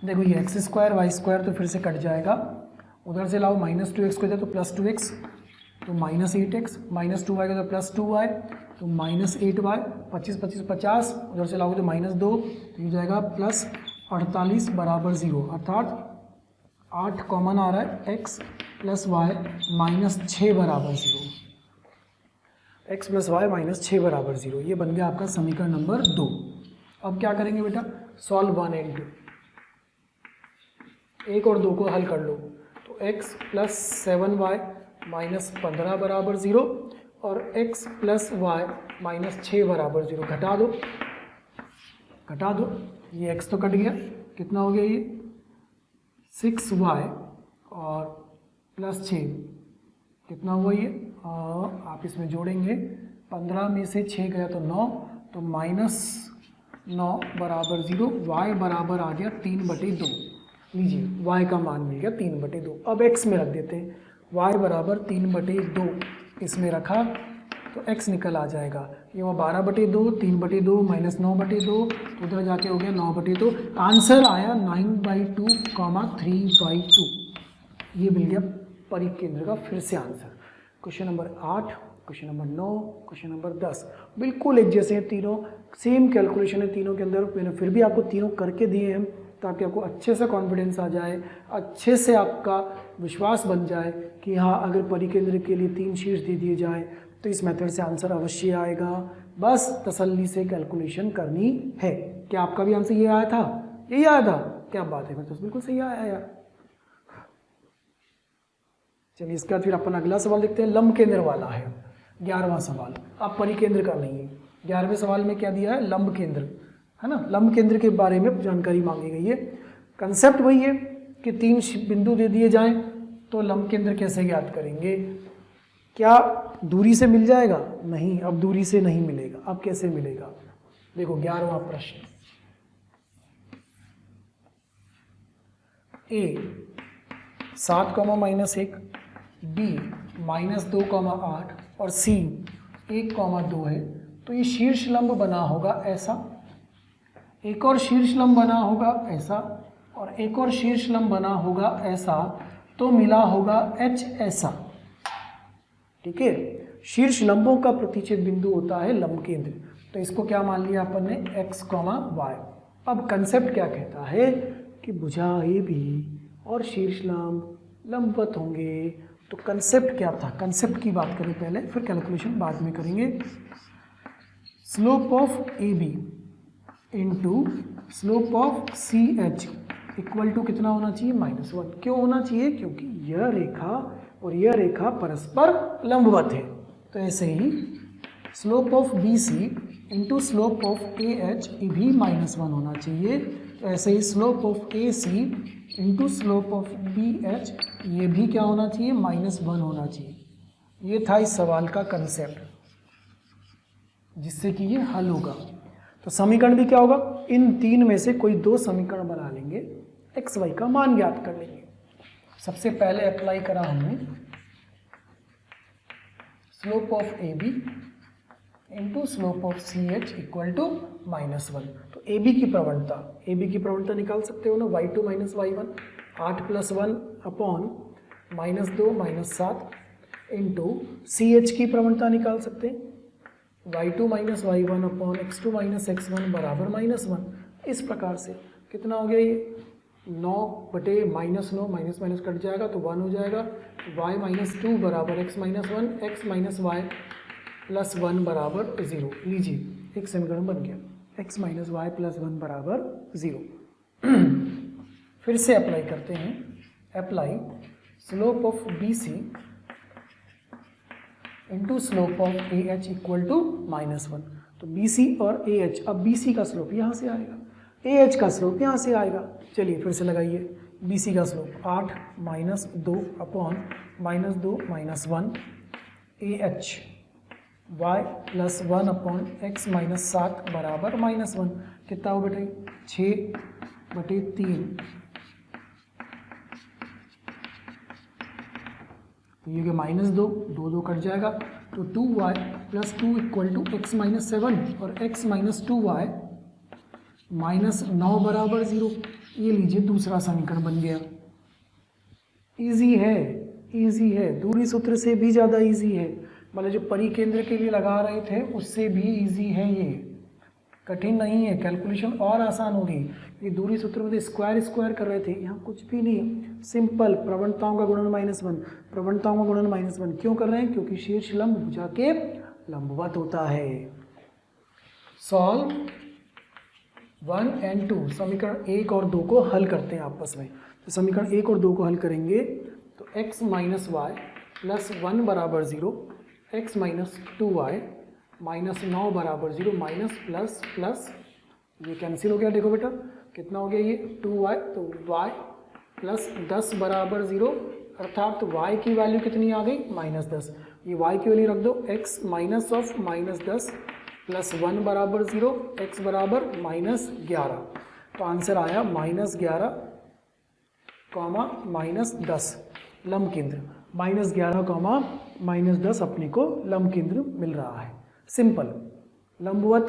देखो, ये एक्स स्क्वायर वाई स्क्वायर तो फिर से कट जाएगा, उधर से लाओ -2x को इधर तो +2x, तो -8x, -2y का तो +2y, तो -8y, 25 25 50, उधर से लाओगे तो -2, तो ये जाएगा +48 बराबर 0, अर्थात 8 कॉमन आ रहा है, x + y -6 बराबर 0, x + y -6 बराबर 0। ये बन गया आपका समीकरण नंबर 2। अब क्या करेंगे बेटा, सॉल्व 1 and 2, 1 और 2 को हल कर लो, तो x + 7y - 15 बराबर 0 और x + y - 6 बराबर 0। घटा दो, ये x तो कट गया, कितना हो गया ये 6y और +6 कितना हुआ ये, आप इसमें जोड़ेंगे, 15 में से 6 गया तो 9, तो -9 बराबर 0, y बराबर आ गया 3/2। लीजिए y का मान मिल गया 3/2। अब x में रख देते हैं, y बराबर 3/2 इसमें रखा तो x निकल आ जाएगा, ये वो 12/2, 3/2 -9/2, तो उधर जाके हो गया 9/2। आंसर आया 9/2, 3/2। ये मिल गया परिकेंद्र का फिर से answer. Question number 8, question number 9, question number 10 बिल्कुल एक जैसे हैं तीनों, सेम कैलकुलेशन है तीनों के अंदर। मैंने फिर भी आपको तीनों करके दिए हैं ताकि आपको अच्छे से कॉन्फिडेंस आ जाए, अच्छे से आपका विश्वास बन जाए कि हाँ, अगर परिकेंद्र के लिए 3 शीर्ष दे दिए जाए तो इस मेथड से आंसर अवश्य आएगा। बस तसल्ली से कैलकुलेशन करनी है। क्या आपका भी आंसर ये आया था? यही आया था? क्या बात है, फिर तो बिल्कुल सही आया यार। चलिए इसके बाद फिर अपन अगला सवाल देखते हैं, लंब केंद्र वाला है 11वां सवाल। अब परिकेंद्र का नहीं है। 11वें सवाल में क्या दिया है, लंब केंद्र है ना, लंब केंद्र के बारे में जानकारी मांगी गई है। कंसेप्ट वही है कि 3 बिंदु दे दिए जाएं तो लंब केंद्र कैसे ज्ञात करेंगे। क्या दूरी से मिल जाएगा? नहीं, अब दूरी से नहीं मिलेगा। अब कैसे मिलेगा? देखो 11वां प्रश्न, ए 7,-1, बी -2,8 और सी 1,2 है, तो ये शीर्ष लंब बना होगा ऐसा, एक और शीर्ष लंब बना होगा ऐसा, और एक और शीर्ष लंब बना होगा ऐसा, तो मिला होगा एच ऐसा। ठीक है, शीर्ष लंबों का प्रतिच्छेद बिंदु होता है लंब केंद्र। तो इसको क्या मान लिया अपन ने, x, y। अब कंसेप्ट क्या कहता है कि भुजा ए भी और शीर्ष लंब लंबवत होंगे, तो कंसेप्ट क्या था, कंसेप्ट की बात करें पहले, फिर कैलकुलेशन बाद में करेंगे। Slope of A B into slope of C H equal to कितना होना चाहिए, -1। क्यों होना चाहिए, क्योंकि यह रेखा और यह रेखा परस्पर लंबवत है। तो ऐसे ही slope of B C into slope of A H भी -1 होना चाहिए। तो ऐसे ही slope of A C into slope of B H ये भी क्या होना चाहिए, -1 होना चाहिए। ये था इस सवाल का कंसेप्ट, जिससे कि ये हल होगा। तो समीकरण भी क्या होगा, इन तीन में से कोई दो समीकरण बना लेंगे, एक्स वाई का मान ज्ञात कर लेंगे। सबसे पहले अप्लाई करा हमने slope of A B into slope of C H equal to -1। तो ए बी की प्रवणता निकाल सकते हो ना, y2 - y1 8 + 1 upon -2 - 7 into C H की प्रवणता निकाल सकते हैं y2 - y1 upon x2 - x1 बराबर -1। इस प्रकार से कितना हो गया ये 9/-9 माइनस कट जाएगा तो 1 हो जाएगा। y - 2 बराबर x - 1, x - y + 1 बराबर 0। लीजिए एक समीकरण बन गया, x - y + 1 बराबर 0। फिर से अप्लाई करते हैं, apply slope of B C into slope of A H equal to -1। तो बी सी और ए एच, अब बी सी का स्लोप यहाँ से आएगा, ए एच का स्लोप यहाँ से आएगा। चलिए फिर से लगाइए, बी सी का slope 8 - 2 upon -2 - 1 A H y + 1 upon x - 7 बराबर -1। कितना हो बेटे 6/3। तो ये -2 2 कट जाएगा तो 2y + 2 इक्वल टू x - 7 और x - 2y -9 बराबर 0। ये लीजिए दूसरा समीकरण बन गया। इजी है, दूरी सूत्र से भी ज़्यादा इजी है, मतलब जो परिकेंद्र के लिए लगा रहे थे उससे भी इजी है, ये कठिन नहीं है। कैलकुलेशन और आसान होगी, ये दूरी सूत्र में स्क्वायर कर रहे थे, यहाँ कुछ भी नहीं, सिंपल प्रवणताओं का गुणन -1, प्रवणताओं का गुणन -1 क्यों कर रहे हैं, क्योंकि शीर्ष लंब भुजा के लंबवत होता है। सॉल्व 1 और 2, समीकरण 1 और 2 को हल करते हैं आपस में। तो समीकरण 1 और 2 को हल करेंगे तो x - y + 1 बराबर 0, x - 2y -9 बराबर 0, माइनस प्लस ये कैंसिल हो गया। देखो बेटा कितना हो गया ये 2y, तो y + 10 बराबर 0, अर्थात y की वैल्यू कितनी आ गई -10। ये y की वैल्यू रख दो, x -10 + 1 बराबर 0, x बराबर -11। तो आंसर आया -11, -10 लंब केंद्र, -11, -10 अपने को लंब केंद्र मिल रहा है। सिंपल, लंबवत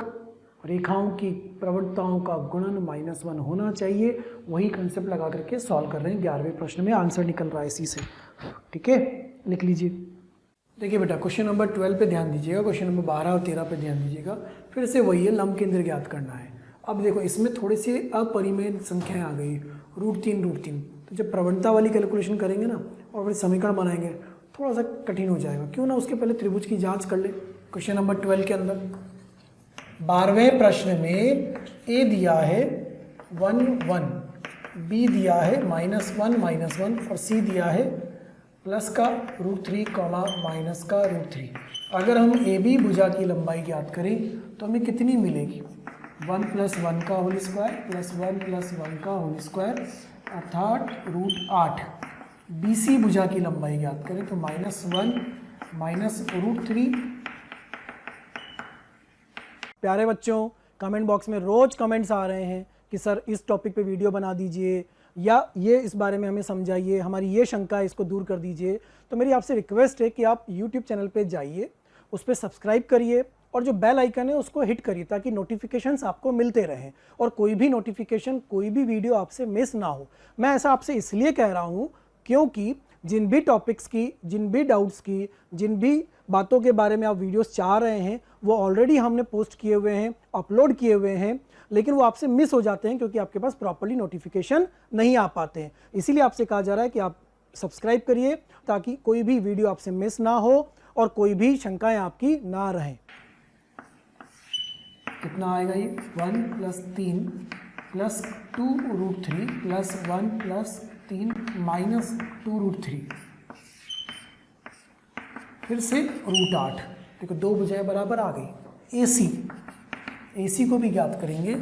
रेखाओं की प्रवणताओं का गुणन -1 होना चाहिए, वही कंसेप्ट लगा करके सॉल्व कर रहे हैं। 11वें प्रश्न में आंसर निकल रहा है इसी से, ठीक है, लिख लीजिए। देखिए बेटा क्वेश्चन नंबर 12 पे ध्यान दीजिएगा, क्वेश्चन नंबर 12 और 13 पे ध्यान दीजिएगा। फिर से वही है, लंब केंद्र ज्ञात करना है। अब देखो इसमें थोड़ी सी अपरिमेय संख्याएं आ गई, √3। तो जब प्रवणता वाली कैलकुलेशन करेंगे ना और फिर समीकरण बनाएंगे थोड़ा सा कठिन हो जाएगा। क्यों ना उसके पहले त्रिभुज की जांच कर ले। क्वेश्चन नंबर 12 के अंदर 12वें प्रश्न में ए दिया है 1 1, बी दिया है -1 और सी दिया है प्लस का √3, माइनस का √3। अगर हम ए बी भुजा की लंबाई ज्ञात करें तो हमें कितनी मिलेगी, 1 + 1 का होल स्क्वायर प्लस 1 + 1 का होल स्क्वायर, अर्थात √8। बी सी भुजा की लंबाई ज्ञात करें तो -1 √3। प्यारे बच्चों, कमेंट बॉक्स में रोज़ कमेंट्स आ रहे हैं कि सर इस टॉपिक पे वीडियो बना दीजिए या ये इस बारे में हमें समझाइए, हमारी ये शंका है इसको दूर कर दीजिए। तो मेरी आपसे रिक्वेस्ट है कि आप YouTube चैनल पे जाइए, उस पर सब्सक्राइब करिए और जो बेल आइकन है उसको हिट करिए ताकि नोटिफिकेशंस आपको मिलते रहें और कोई भी नोटिफिकेशन, कोई भी वीडियो आपसे मिस ना हो। मैं ऐसा आपसे इसलिए कह रहा हूँ क्योंकि जिन भी टॉपिक्स की, जिन भी डाउट्स की, जिन भी बातों के बारे में आप वीडियोस चाह रहे हैं वो ऑलरेडी हमने पोस्ट किए हुए हैं, अपलोड किए हुए हैं, लेकिन वो आपसे मिस हो जाते हैं क्योंकि आपके पास प्रॉपर्ली नोटिफिकेशन नहीं आ पाते हैं। इसीलिए आपसे कहा जा रहा है कि आप सब्सक्राइब करिए ताकि कोई भी वीडियो आपसे मिस ना हो और कोई भी शंकाएं आपकी ना रहें। कितना आएगा ये 1 + 3 + 2√3 + 1 + 3 - 2√3 फिर से √8। देखो 2 बजाय बराबर आ गई। AC को भी ज्ञात करेंगे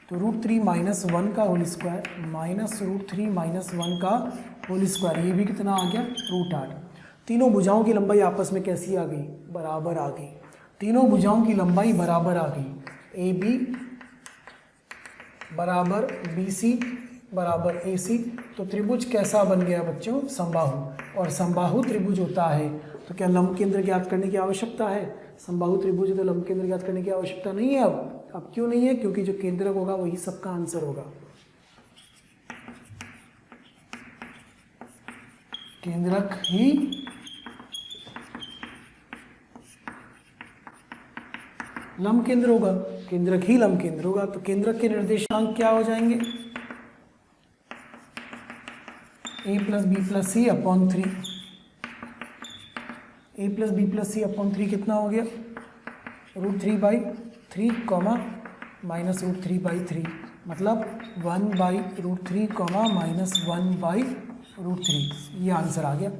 तो √3 - 1 का होल स्क्वायर -√3 - 1 का होल स्क्वायर, ये भी कितना आ गया √8। तीनों भुजाओं की लंबाई आपस में कैसी आ गई, बराबर आ गई। तीनों भुजाओं की लंबाई बराबर आ गई। AB बराबर BC बराबर AC, तो त्रिभुज कैसा बन गया बच्चों, समबाहु। और समबाहु त्रिभुज होता है तो क्या लंब केंद्र ज्ञात करने की आवश्यकता है? समबाहु त्रिभुज है तो लंब केंद्र ज्ञात करने की आवश्यकता नहीं है। अब क्यों नहीं है? क्योंकि जो केंद्रक होगा वही सबका आंसर होगा। केंद्रक ही लंब केंद्र होगा, केंद्रक ही लंब केंद्र होगा। तो केंद्रक के निर्देशांक क्या हो जाएंगे? a + b + c/3। a + b + c/3 कितना हो गया? √3/3, -√3/3, मतलब 1/√3, -1/√3। ये आंसर आ गया।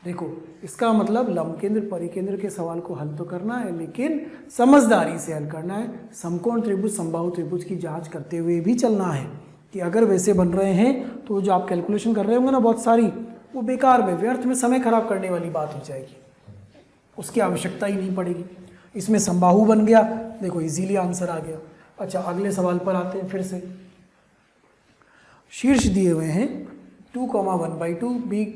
देखो इसका मतलब लंब केंद्र परिकेंद्र के सवाल को हल तो करना है, लेकिन समझदारी से हल करना है। समकोण त्रिभुज समबाहु त्रिभुज की जांच करते हुए भी चलना है कि अगर वैसे बन रहे हैं तो जो आप कैलकुलेशन कर रहे होंगे ना बहुत सारी, वो बेकार में, व्यर्थ में समय खराब करने वाली बात हो जाएगी, उसकी आवश्यकता ही नहीं पड़ेगी। इसमें समबाहु बन गया, देखो इजीली आंसर आ गया। अच्छा अगले सवाल पर आते हैं। फिर से शीर्ष दिए हुए हैं 2, 1/2, b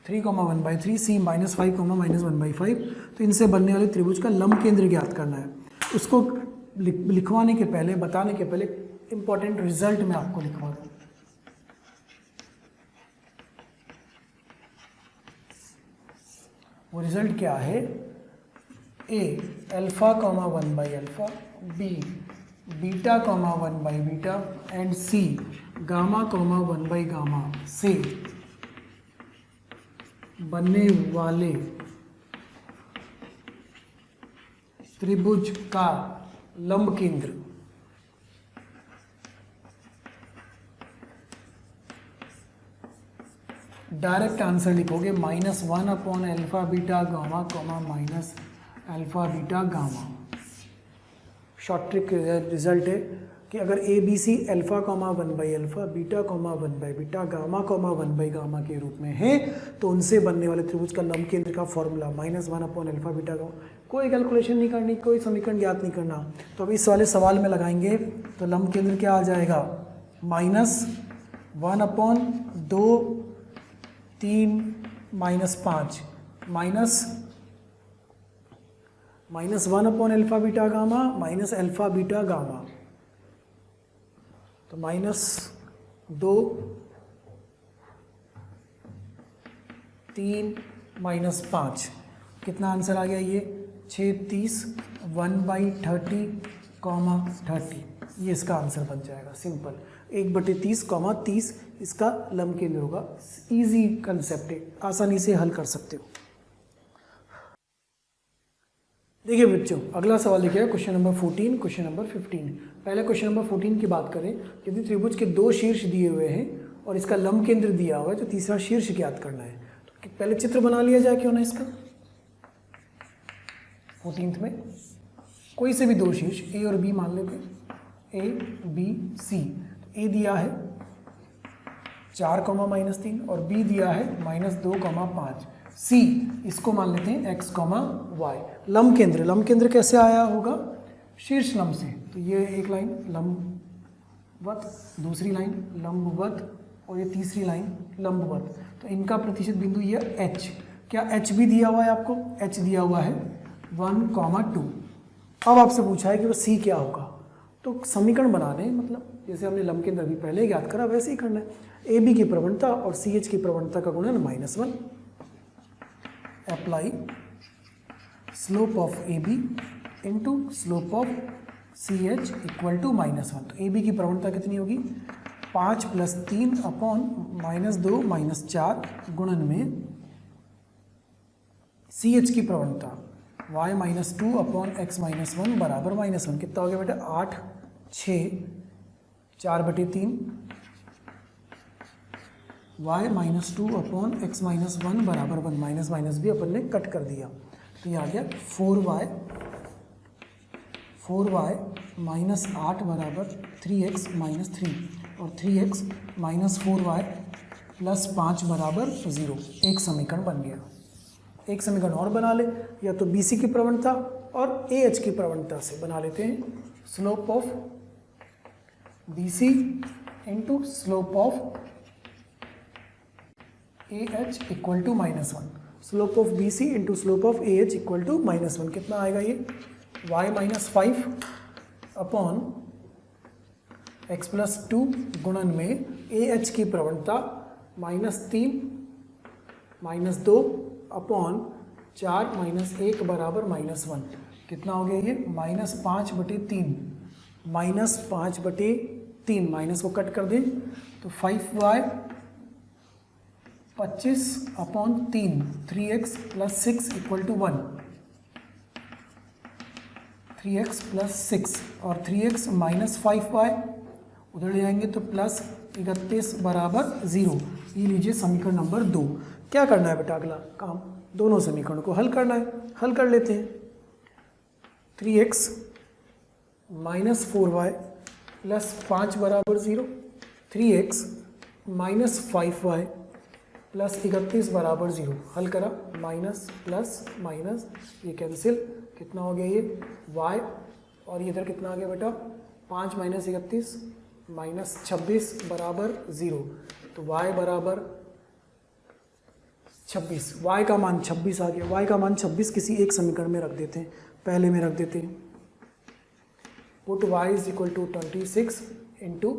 3, 1/3, c -5, -1/5। तो इनसे बनने वाले त्रिभुज का लंब केंद्र ज्ञात करना है। उसको लिखवाने के पहले, बताने के पहले इंपॉर्टेंट रिजल्ट मैं आपको लिखवा दूँ। वो रिजल्ट क्या है? a अल्फा, 1/अल्फा, b बीटा, 1/बीटा एंड c गामा, 1/गामा से बनने वाले त्रिभुज का लंब केंद्र डायरेक्ट आंसर लिखोगे -1/अल्फा बीटा गामा, -अल्फा beta gamma. Short trick result है कि अगर ABC अल्फा, 1/अल्फा, बीटा, 1/बीटा, गामा, 1/गामा के रूप में है तो उनसे बनने वाले त्रिभुज का लंब केंद्र का फॉर्मूला -1/अल्फा बीटा गामा। कोई कैलकुलेशन नहीं करनी, कोई समीकरण ज्ञात नहीं करना। तो अब इस वाले सवाल में लगाएंगे तो लंब केंद्र क्या आ जाएगा? -1/2, 3 -5 -1/अल्फा बीटा गामा -अल्फा बीटा गामा, तो -2, 3 -5 कितना आंसर आ गया? ये 6, 30, 1/30, 30, ये इसका आंसर बन जाएगा। सिंपल 1/30, 30 इसका लंब केंद्र होगा। इजी कंसेप्ट है, आसानी से हल कर सकते हो। देखिए बच्चों अगला सवाल लिखिएगा क्वेश्चन नंबर 14, क्वेश्चन नंबर 15। पहले क्वेश्चन नंबर 14 की बात करें। यदि त्रिभुज के 2 शीर्ष दिए हुए हैं और इसका लंब केंद्र दिया हुआ है तो तीसरा शीर्ष ज्ञात करना है। तो पहले चित्र बना लिया जाए क्यों ना इसका। 14th में कोई से भी 2 शीर्ष A और B मान लेते हैं, A B C। तो A दिया है 4, -3 और B दिया है -2, 5। C इसको मान लेते हैं x, y। लंब केंद्र कैसे आया होगा? शीर्ष लंब से। तो ये एक लाइन लंबवत, दूसरी लाइन लंबवत और ये तीसरी लाइन लंबवत। तो इनका प्रतिशत बिंदु ये h। क्या h भी दिया हुआ है आपको? h दिया हुआ है 1, 2। अब आपसे पूछा है कि वो C क्या होगा। तो समीकरण बनाने, मतलब जैसे हमने लंब केंद्र भी पहले ज्ञात करा वैसे ही करना है। AB की प्रवणता और CH की प्रवणता का गुणन -1। Apply slope of AB into slope of CH equal to -1। तो AB की प्रवणता कितनी होगी? 5 प्लस 3 अपॉन -2 -4 गुणन में CH की प्रवणता y-2 अपॉन x-1 बराबर -1। कितना हो गया बेटा? 8 6 4/3 y-2 अपॉन x-1 बराबर 1। माइनस माइनस भी अपन ने कट कर दिया, तो ये आ गया 4y -8 बराबर 3x - 3 और 3x - 4y प्लस 5 बराबर 0। एक समीकरण बन गया। एक समीकरण और बना ले, या तो BC की प्रवणता और AH की प्रवणता से बना लेते हैं। Slope of BC into slope of AH equal to -1। Slope of BC into slope of AH equal to -1। कितना आएगा ये? y-5 अपॉन x+2 गुणन में AH की प्रवणता -3 -2 अपॉन 4 - 1 बराबर -1। कितना हो गया ये? -5/3 -5/3 माइनस को कट कर दें तो 5y 25 upon 3 3x + 6 equal to 1। 3x + 6 और 3x - 5y उधर ले जाएंगे तो +31 बराबर 0। ये लीजिए समीकरण नंबर 2। क्या करना है बेटा? अगला काम दोनों समीकरणों को हल करना है। हल कर लेते हैं। 3x - 4y प्लस 5 बराबर 0, 3x - 5y प्लस 31 बराबर 0। हल करा, माइनस प्लस माइनस ये कैंसिल। कितना हो गया ये? y और ये इधर कितना आ गया बेटा? 5 - 31 -26 बराबर 0। तो y बराबर 26। y का मान 26 आ गया। y का मान 26 किसी एक समीकरण में रख देते हैं। पहले में रख देते हैं। पुट y = 26 इंटू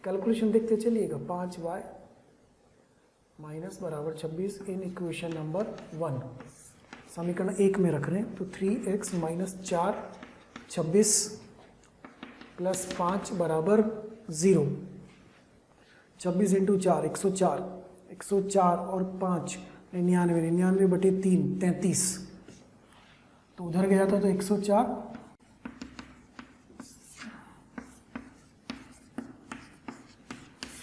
कैलकुलेशन देखते चलिएगा। 5y माइनस बराबर 26 इन इक्वेशन नंबर 1 समीकरण 1 में रख रहे हैं। तो 3x - 4 26 प्लस 5 बराबर 0। 26 इंटू 4 104, 104 और 5 99, 99/3 33। तो उधर गया था तो 104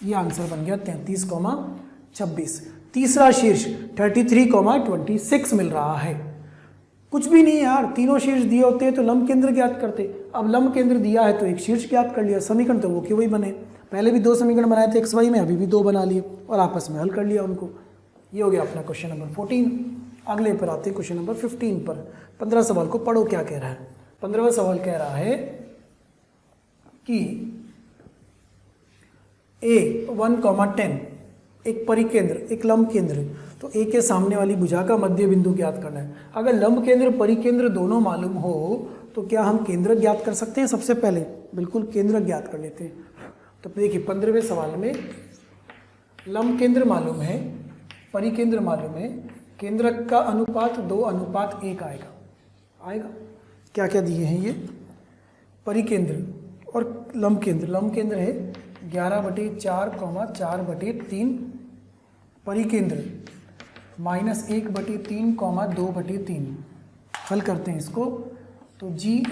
ये आंसर बन गया 33,26। तीसरा शीर्ष 33,26 मिल रहा है। कुछ भी नहीं यार, तीनों शीर्ष दिए होते तो लंब केंद्र ज्ञात करते। अब लंब केंद्र दिया है तो एक शीर्ष ज्ञात कर लिया। समीकरण तो वो के वही बने। पहले भी 2 समीकरण बनाए थे XY में, अभी भी 2 बना लिए और आपस में हल कर लिया उनको। ये हो गया अपना क्वेश्चन नंबर 14। अगले पर आते हैं क्वेश्चन नंबर 15 पर। 15 सवाल को पढ़ो क्या कह रहा है। 15वां सवाल कह रहा है कि A1,10 एक परिकेंद्र, एक लंब केंद्र, तो A के सामने वाली भुजा का मध्य बिंदु ज्ञात करना है। अगर लंब केंद्र परिकेंद्र दोनों मालूम हो तो क्या हम केंद्र ज्ञात कर सकते हैं? सबसे पहले बिल्कुल केंद्र ज्ञात कर लेते हैं। तो देखिए 15वें सवाल में लंब केंद्र मालूम है, परिकेंद्र मालूम है, केंद्रक का अनुपात 2:1 आएगा। क्या क्या दिए हैं ये? परिकेंद्र और लंब केंद्र। लंब केंद्र है 11/4, 4/3, परिकेंद्र -1/3, 2/3। हल करते हैं इसको तो G =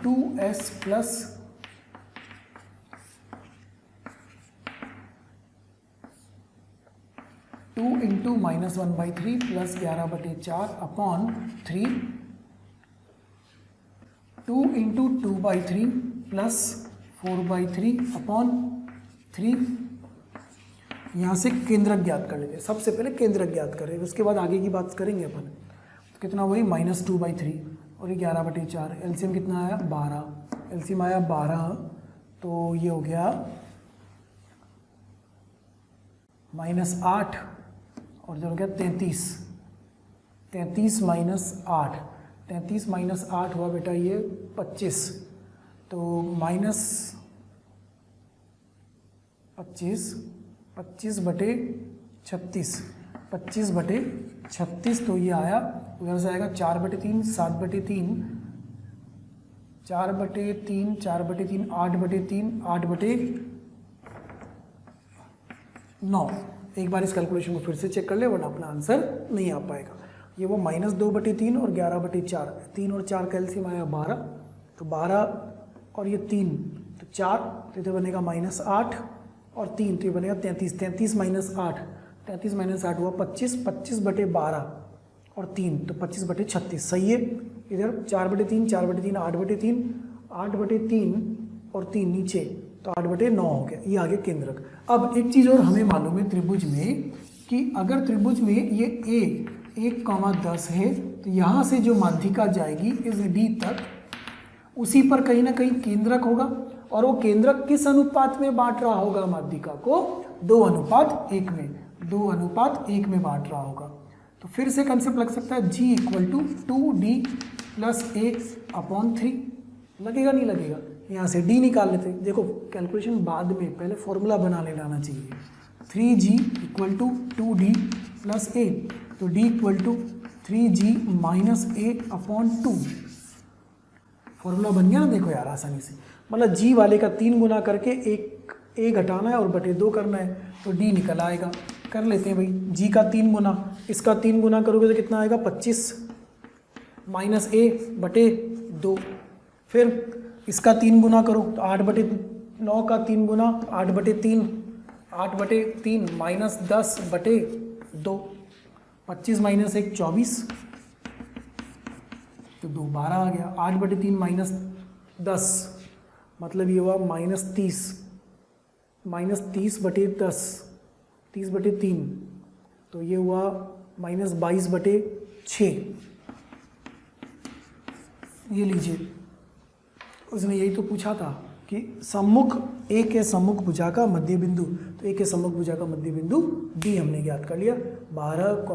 2s plus 2 × -1/3 plus 11/4 upon 3, 2 × 2/3 plus 4/3 upon 3। यहाँ से केंद्रक ज्ञात कर लेते हैं। सबसे पहले केंद्रक ज्ञात करें, उसके बाद आगे की बात करेंगे अपन। तो कितना वही -2/3 और ये 11/4। एलसीएम कितना आया? 12। एलसीएम आया 12 तो ये हो गया -8 और जो हो गया 33। 33 - 8, 33 - 8 हुआ बेटा ये 25। तो -25 25/36, 25/36 तो ये आया। उधर से आएगा 4/3, 7/3, 4/3, 4/3, 8/3, 9। एक बार इस कैलकुलेशन को फिर से चेक कर ले वरना अपना आंसर नहीं आ पाएगा। ये वो -2/3 और 11/4, 3 और 4 कैल्सियम आया 12, तो 12 और ये 3 तो 4, तो इधर बनेगा -8 और 3 तो ये बनेगा 33, 33 - 8, 33 - 8 हुआ 25, 25/12 और 3 तो 25/36 सही है। इधर 4/3, 4/3 8/3, 8/3 और 3 नीचे तो 8/9 हो गया, ये आ गया केंद्रक। अब एक चीज़ और हमें मालूम है त्रिभुज में कि अगर त्रिभुज में ये ए 1,10 है तो यहाँ से जो माध्यिका जाएगी इस डी तक, उसी पर कहीं ना कहीं केंद्रक होगा और वो केंद्रक किस अनुपात में बांट रहा होगा माध्यिका को? 2:1 में, 2:1 में बांट रहा होगा। तो फिर से कंसेप्ट लग सकता है G = 2D + A/3 लगेगा नहीं लगेगा? यहाँ से D निकाल लेते। देखो कैलकुलेशन बाद में, पहले फॉर्मूला बना लेना आना चाहिए। 3G = 2D + A, तो D = 3G - A/2। फॉर्मूला बन गया ना, देखो यार आसानी से। मतलब G वाले का 3 गुना करके एक A घटाना है और बटे 2 करना है, तो D निकल आएगा। कर लेते हैं भाई, G का 3 गुना, इसका 3 गुना करोगे तो कितना आएगा? 25 - A/2। फिर इसका 3 गुना करो तो 8/9 का 3 गुना 8/3, 8/3 - 10/2, 25 - 1 24, तो 2 12 आ गया। 8/3 - 10 मतलब ये हुआ -30, -30/10, 30/3, तो ये हुआ -22/6। ये लीजिए, उसने यही तो पूछा था कि सम्मुख ए के सम्मुख भुजा का मध्य बिंदु, तो ए के सम्मुख भुजा का मध्य बिंदु डी हमने ज्ञात कर लिया, 12,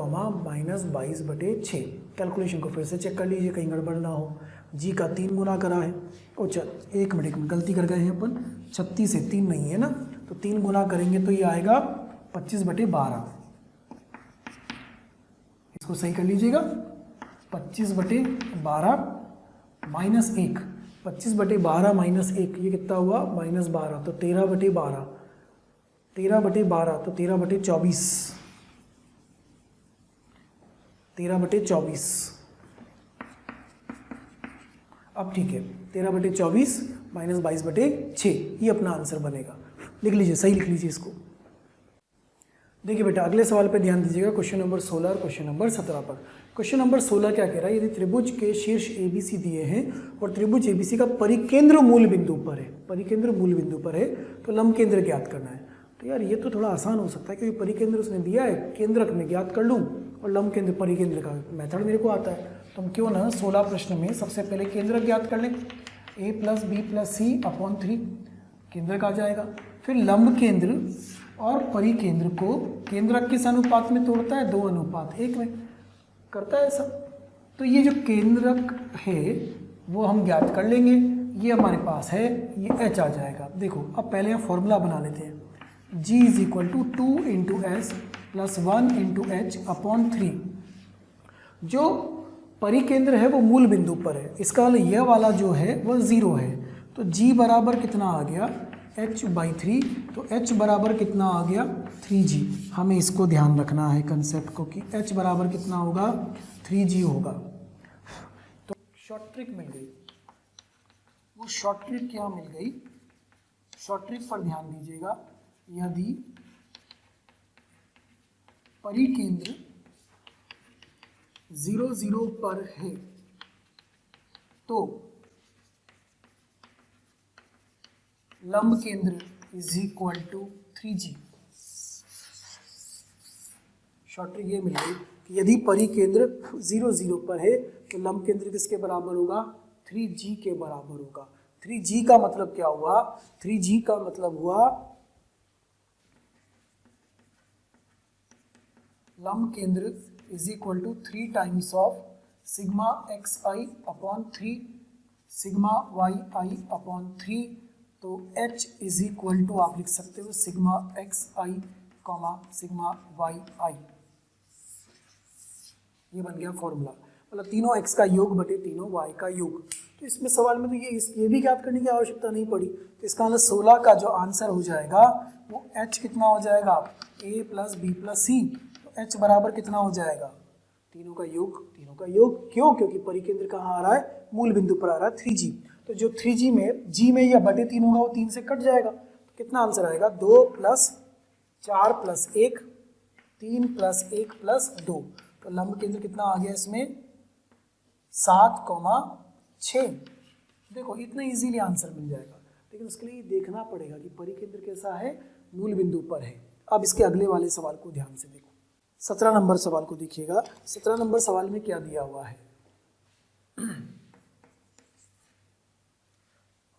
-22/6। कैलकुलेशन को फिर से चेक कर लीजिए कहीं गड़बड़ ना हो। जी का 3 गुना करा है, ओ चल 1 मिनट में गलती कर गए हैं अपन, 36 से 3 नहीं है ना, तो 3 गुना करेंगे तो ये आएगा 25/12। इसको सही कर लीजिएगा, 25/12 - 1, 25/12 - 1 ये कितना हुआ? -12, तो 13/12, 13/12 तो 13/24, 13/24। अब ठीक है, 13/24 - 22/6 ये अपना आंसर बनेगा। लिख लीजिए, सही लिख लीजिए इसको। देखिए बेटा अगले सवाल पे ध्यान दीजिएगा, क्वेश्चन नंबर 16 और क्वेश्चन नंबर 17 पर। क्वेश्चन नंबर 16 क्या कह रहा है? यदि त्रिभुज के शीर्ष ABC दिए हैं और त्रिभुज ABC का परिकेंद्र मूल बिंदु पर है, परिकेंद्र मूल बिंदु पर है, तो लंब केंद्र ज्ञात करना है। तो यार ये तो थोड़ा आसान हो सकता है क्योंकि परिकेंद्र उसने दिया है, केंद्रक में ज्ञात कर लूँ और लंब केंद्र परिकेंद्र का मेथड मेरे को आता है। तो हम क्यों ना 16 प्रश्न में सबसे पहले केंद्रक ज्ञात कर लें। A + B + C/3 केंद्रक आ जाएगा। फिर लंब केंद्र और परिकेंद्र को केंद्रक किस अनुपात में तोड़ता है? 2:1 में करता है सब। तो ये जो केंद्रक है वो हम ज्ञात कर लेंगे, ये हमारे पास है, ये H आ जाएगा। देखो अब पहले हम फॉर्मूला बना लेते हैं। G = 2 × S + 1 × H/3। जो परिकेंद्र है वो मूल बिंदु पर है, इसका वाला यह वाला जो है वह 0 है, तो G बराबर कितना आ गया? H/3, तो H बराबर कितना आ गया? 3G। हमें इसको ध्यान रखना है कंसेप्ट को कि H बराबर कितना होगा? 3G होगा। तो शॉर्ट ट्रिक मिल गई। वो शॉर्ट ट्रिक क्या मिल गई? शॉर्ट ट्रिक पर ध्यान दीजिएगा। यदि परिकेंद्र 0, 0 पर है तो लंब केंद्र = 3G। शॉर्ट ट्रिक ये मिल गई कि यदि परिकेंद्र 0, 0 पर है तो लंब केंद्र किसके बराबर होगा? 3G के बराबर होगा। 3G का मतलब क्या हुआ? 3G का मतलब हुआ लंब केंद्र = 3 टाइम्स ऑफ σxi/3 σyi/3। तो H = आप लिख सकते हो σxi, σyi। ये बन गया फॉर्मूला, मतलब तीनों x का योग बटे तीनों y का योग। तो इसमें सवाल में तो ये भी ज्ञात करने की आवश्यकता नहीं पड़ी। तो इसका मतलब 16 का जो आंसर हो जाएगा वो h कितना हो जाएगा, a प्लस बी प्लस सी। तो h बराबर कितना हो जाएगा, तीनों का योग, तीनों का योग। क्यों, क्योंकि परिकेंद्र कहाँ आ रहा है, मूल बिंदु पर आ रहा है 3G। तो जो 3G में जी में या बटे 3 होगा वो 3 से कट जाएगा। तो कितना आंसर आएगा, 2 प्लस 4 प्लस 1, 3 प्लस 1 प्लस 2। तो लंब केंद्र कितना आ गया इसमें, 7,6। देखो इतना इजीली आंसर मिल जाएगा, लेकिन उसके लिए देखना पड़ेगा कि परिकेंद्र कैसा है, मूल बिंदु पर है। अब इसके अगले वाले सवाल को ध्यान से देखो, 17 नंबर सवाल को देखिएगा। 17 नंबर सवाल में क्या दिया हुआ है,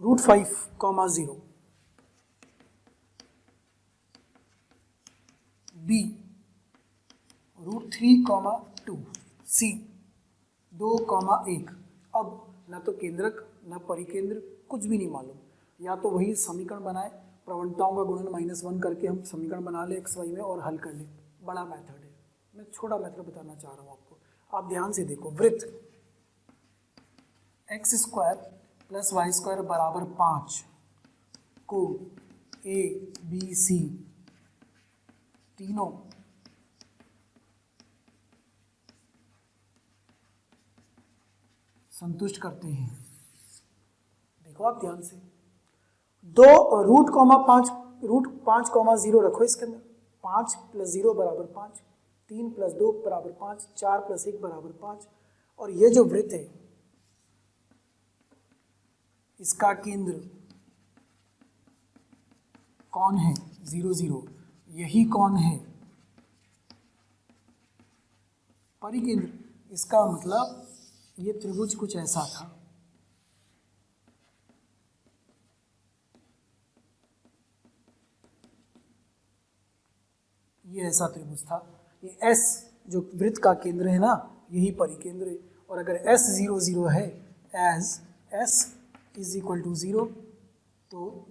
√5,0 B, √3,2 C, 2,1। अब ना तो केंद्रक ना परिकेंद्र, कुछ भी नहीं मालूम। या तो वही समीकरण बनाए, प्रवणताओं का गुणन -1 करके हम समीकरण बना ले x y में और हल कर ले, बड़ा मेथड है। मैं छोटा मेथड बताना चाह रहा हूँ आपको। आप ध्यान से देखो, वृत्त x² + y² बराबर 5 को a b c तीनों संतुष्ट करते हैं। देखो आप ध्यान से, दो √5,0 रखो इसके अंदर, 5 + 0 बराबर 5, 3 + 2 बराबर 5, 4 + 1 बराबर 5। और ये जो वृत्त है इसका केंद्र कौन है, 0 0, यही कौन है, परिकेंद्र। इसका मतलब ये त्रिभुज कुछ ऐसा था, ये ऐसा त्रिभुज था। ये S जो वृत्त का केंद्र है ना, यही परिकेंद्र है। और अगर S 0 0 है, एज S = 0, तो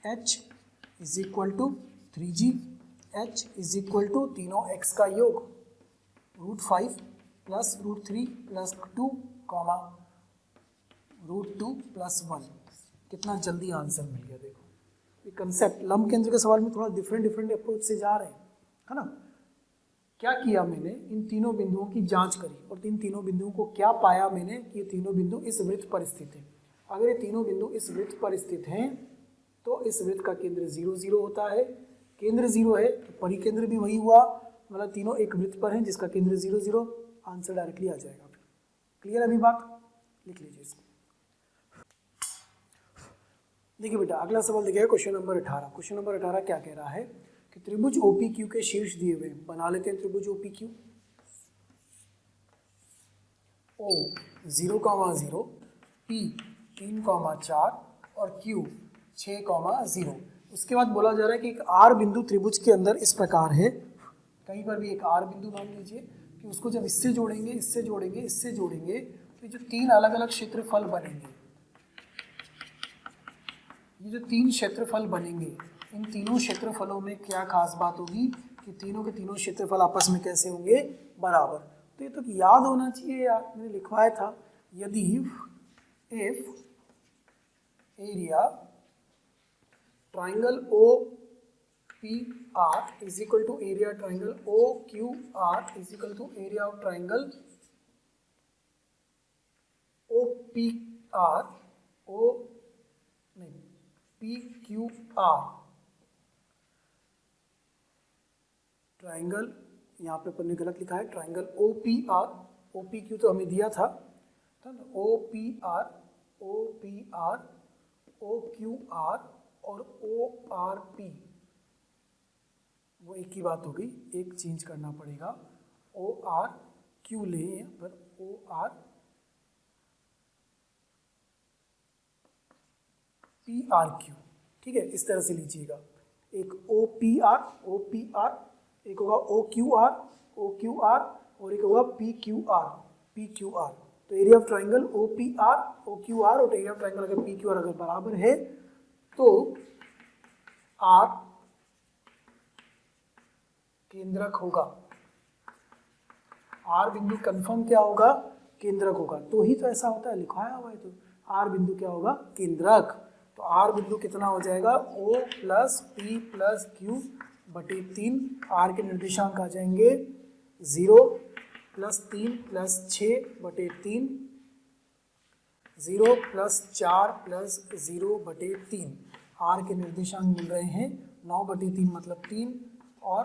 H = 3G, H = तीनों x का योग, √5 + √3 + 2, √2 + 1। कितना जल्दी आंसर मिल गया। देखो ये कंसेप्ट लंब केंद्र के सवाल में थोड़ा डिफरेंट अप्रोच से जा रहे हैं, है ना। क्या किया मैंने, इन तीनों बिंदुओं की जांच करी और इन तीनों बिंदुओं को क्या पाया मैंने कि ये तीनों बिंदु इस वृत्त पर स्थित हैं। अगर ये तीनों बिंदु इस वृत्त पर स्थित हैं तो इस वृत्त का केंद्र 0 0 होता है। केंद्र 0 है तो परिकेंद्र भी वही हुआ, मतलब तीनों एक वृत्त पर हैं जिसका केंद्र 0 0। आंसर डायरेक्टली आ जाएगा। फिर क्लियर अभी बात, लिख लीजिए इसको। देखिए बेटा अगला सवाल देखिए, क्वेश्चन नंबर 18। क्वेश्चन नंबर 18 क्या कह रहा है कि त्रिभुज OPQ के शीर्ष दिए हुए, बना लेते हैं त्रिभुज OPQ। O 0,0, P 3,4 और Q 6,0। उसके बाद बोला जा रहा है कि एक R बिंदु त्रिभुज के अंदर इस प्रकार है, कहीं पर भी एक R बिंदु मान लीजिए कि उसको जब इससे जोड़ेंगे, इससे जोड़ेंगे, इससे जोड़ेंगे, तो जो 3 अलग अलग क्षेत्रफल बनेंगे, ये जो 3 क्षेत्रफल बनेंगे, इन तीनों क्षेत्रफलों में क्या खास बात होगी कि तीनों के तीनों क्षेत्रफल आपस में कैसे होंगे, बराबर। तो ये तो याद होना चाहिए यार, मैंने लिखवाया था, यदि if area triangle OPR is equal to area triangle OQR is equal to area of triangle OPR PQR। Triangle यहाँ पे अपन ने गलत लिखा है, ट्राइंगल OPR, OPQ तो हमें दिया था, OPR OQR और ORP वो एक ही बात हो गई, एक चेंज करना पड़ेगा, ORQ ले पर ORPRQ, ठीक है, इस तरह से लीजिएगा। एक OPR, एक होगा OQR और एक होगा PQR। तो area of triangle OPR OQR और एरिया ऑफ ट्राइंगल अगर PQR अगर बराबर है तो R केंद्रक होगा। R बिंदु कंफर्म क्या होगा, केंद्रक होगा। तो ही तो ऐसा होता है, लिखवाया हुआ है तो R बिंदु क्या होगा, केंद्रक। तो आर बिंदु कितना हो जाएगा, O plus P plus Q बटे 3। आर के निर्देशांक आ जाएंगे 0 प्लस 3 प्लस 6 बटे 3, 0 प्लस 4 प्लस 0 बटे 3। आर के निर्देशांक मिल रहे हैं 9 बटे 3 मतलब 3 और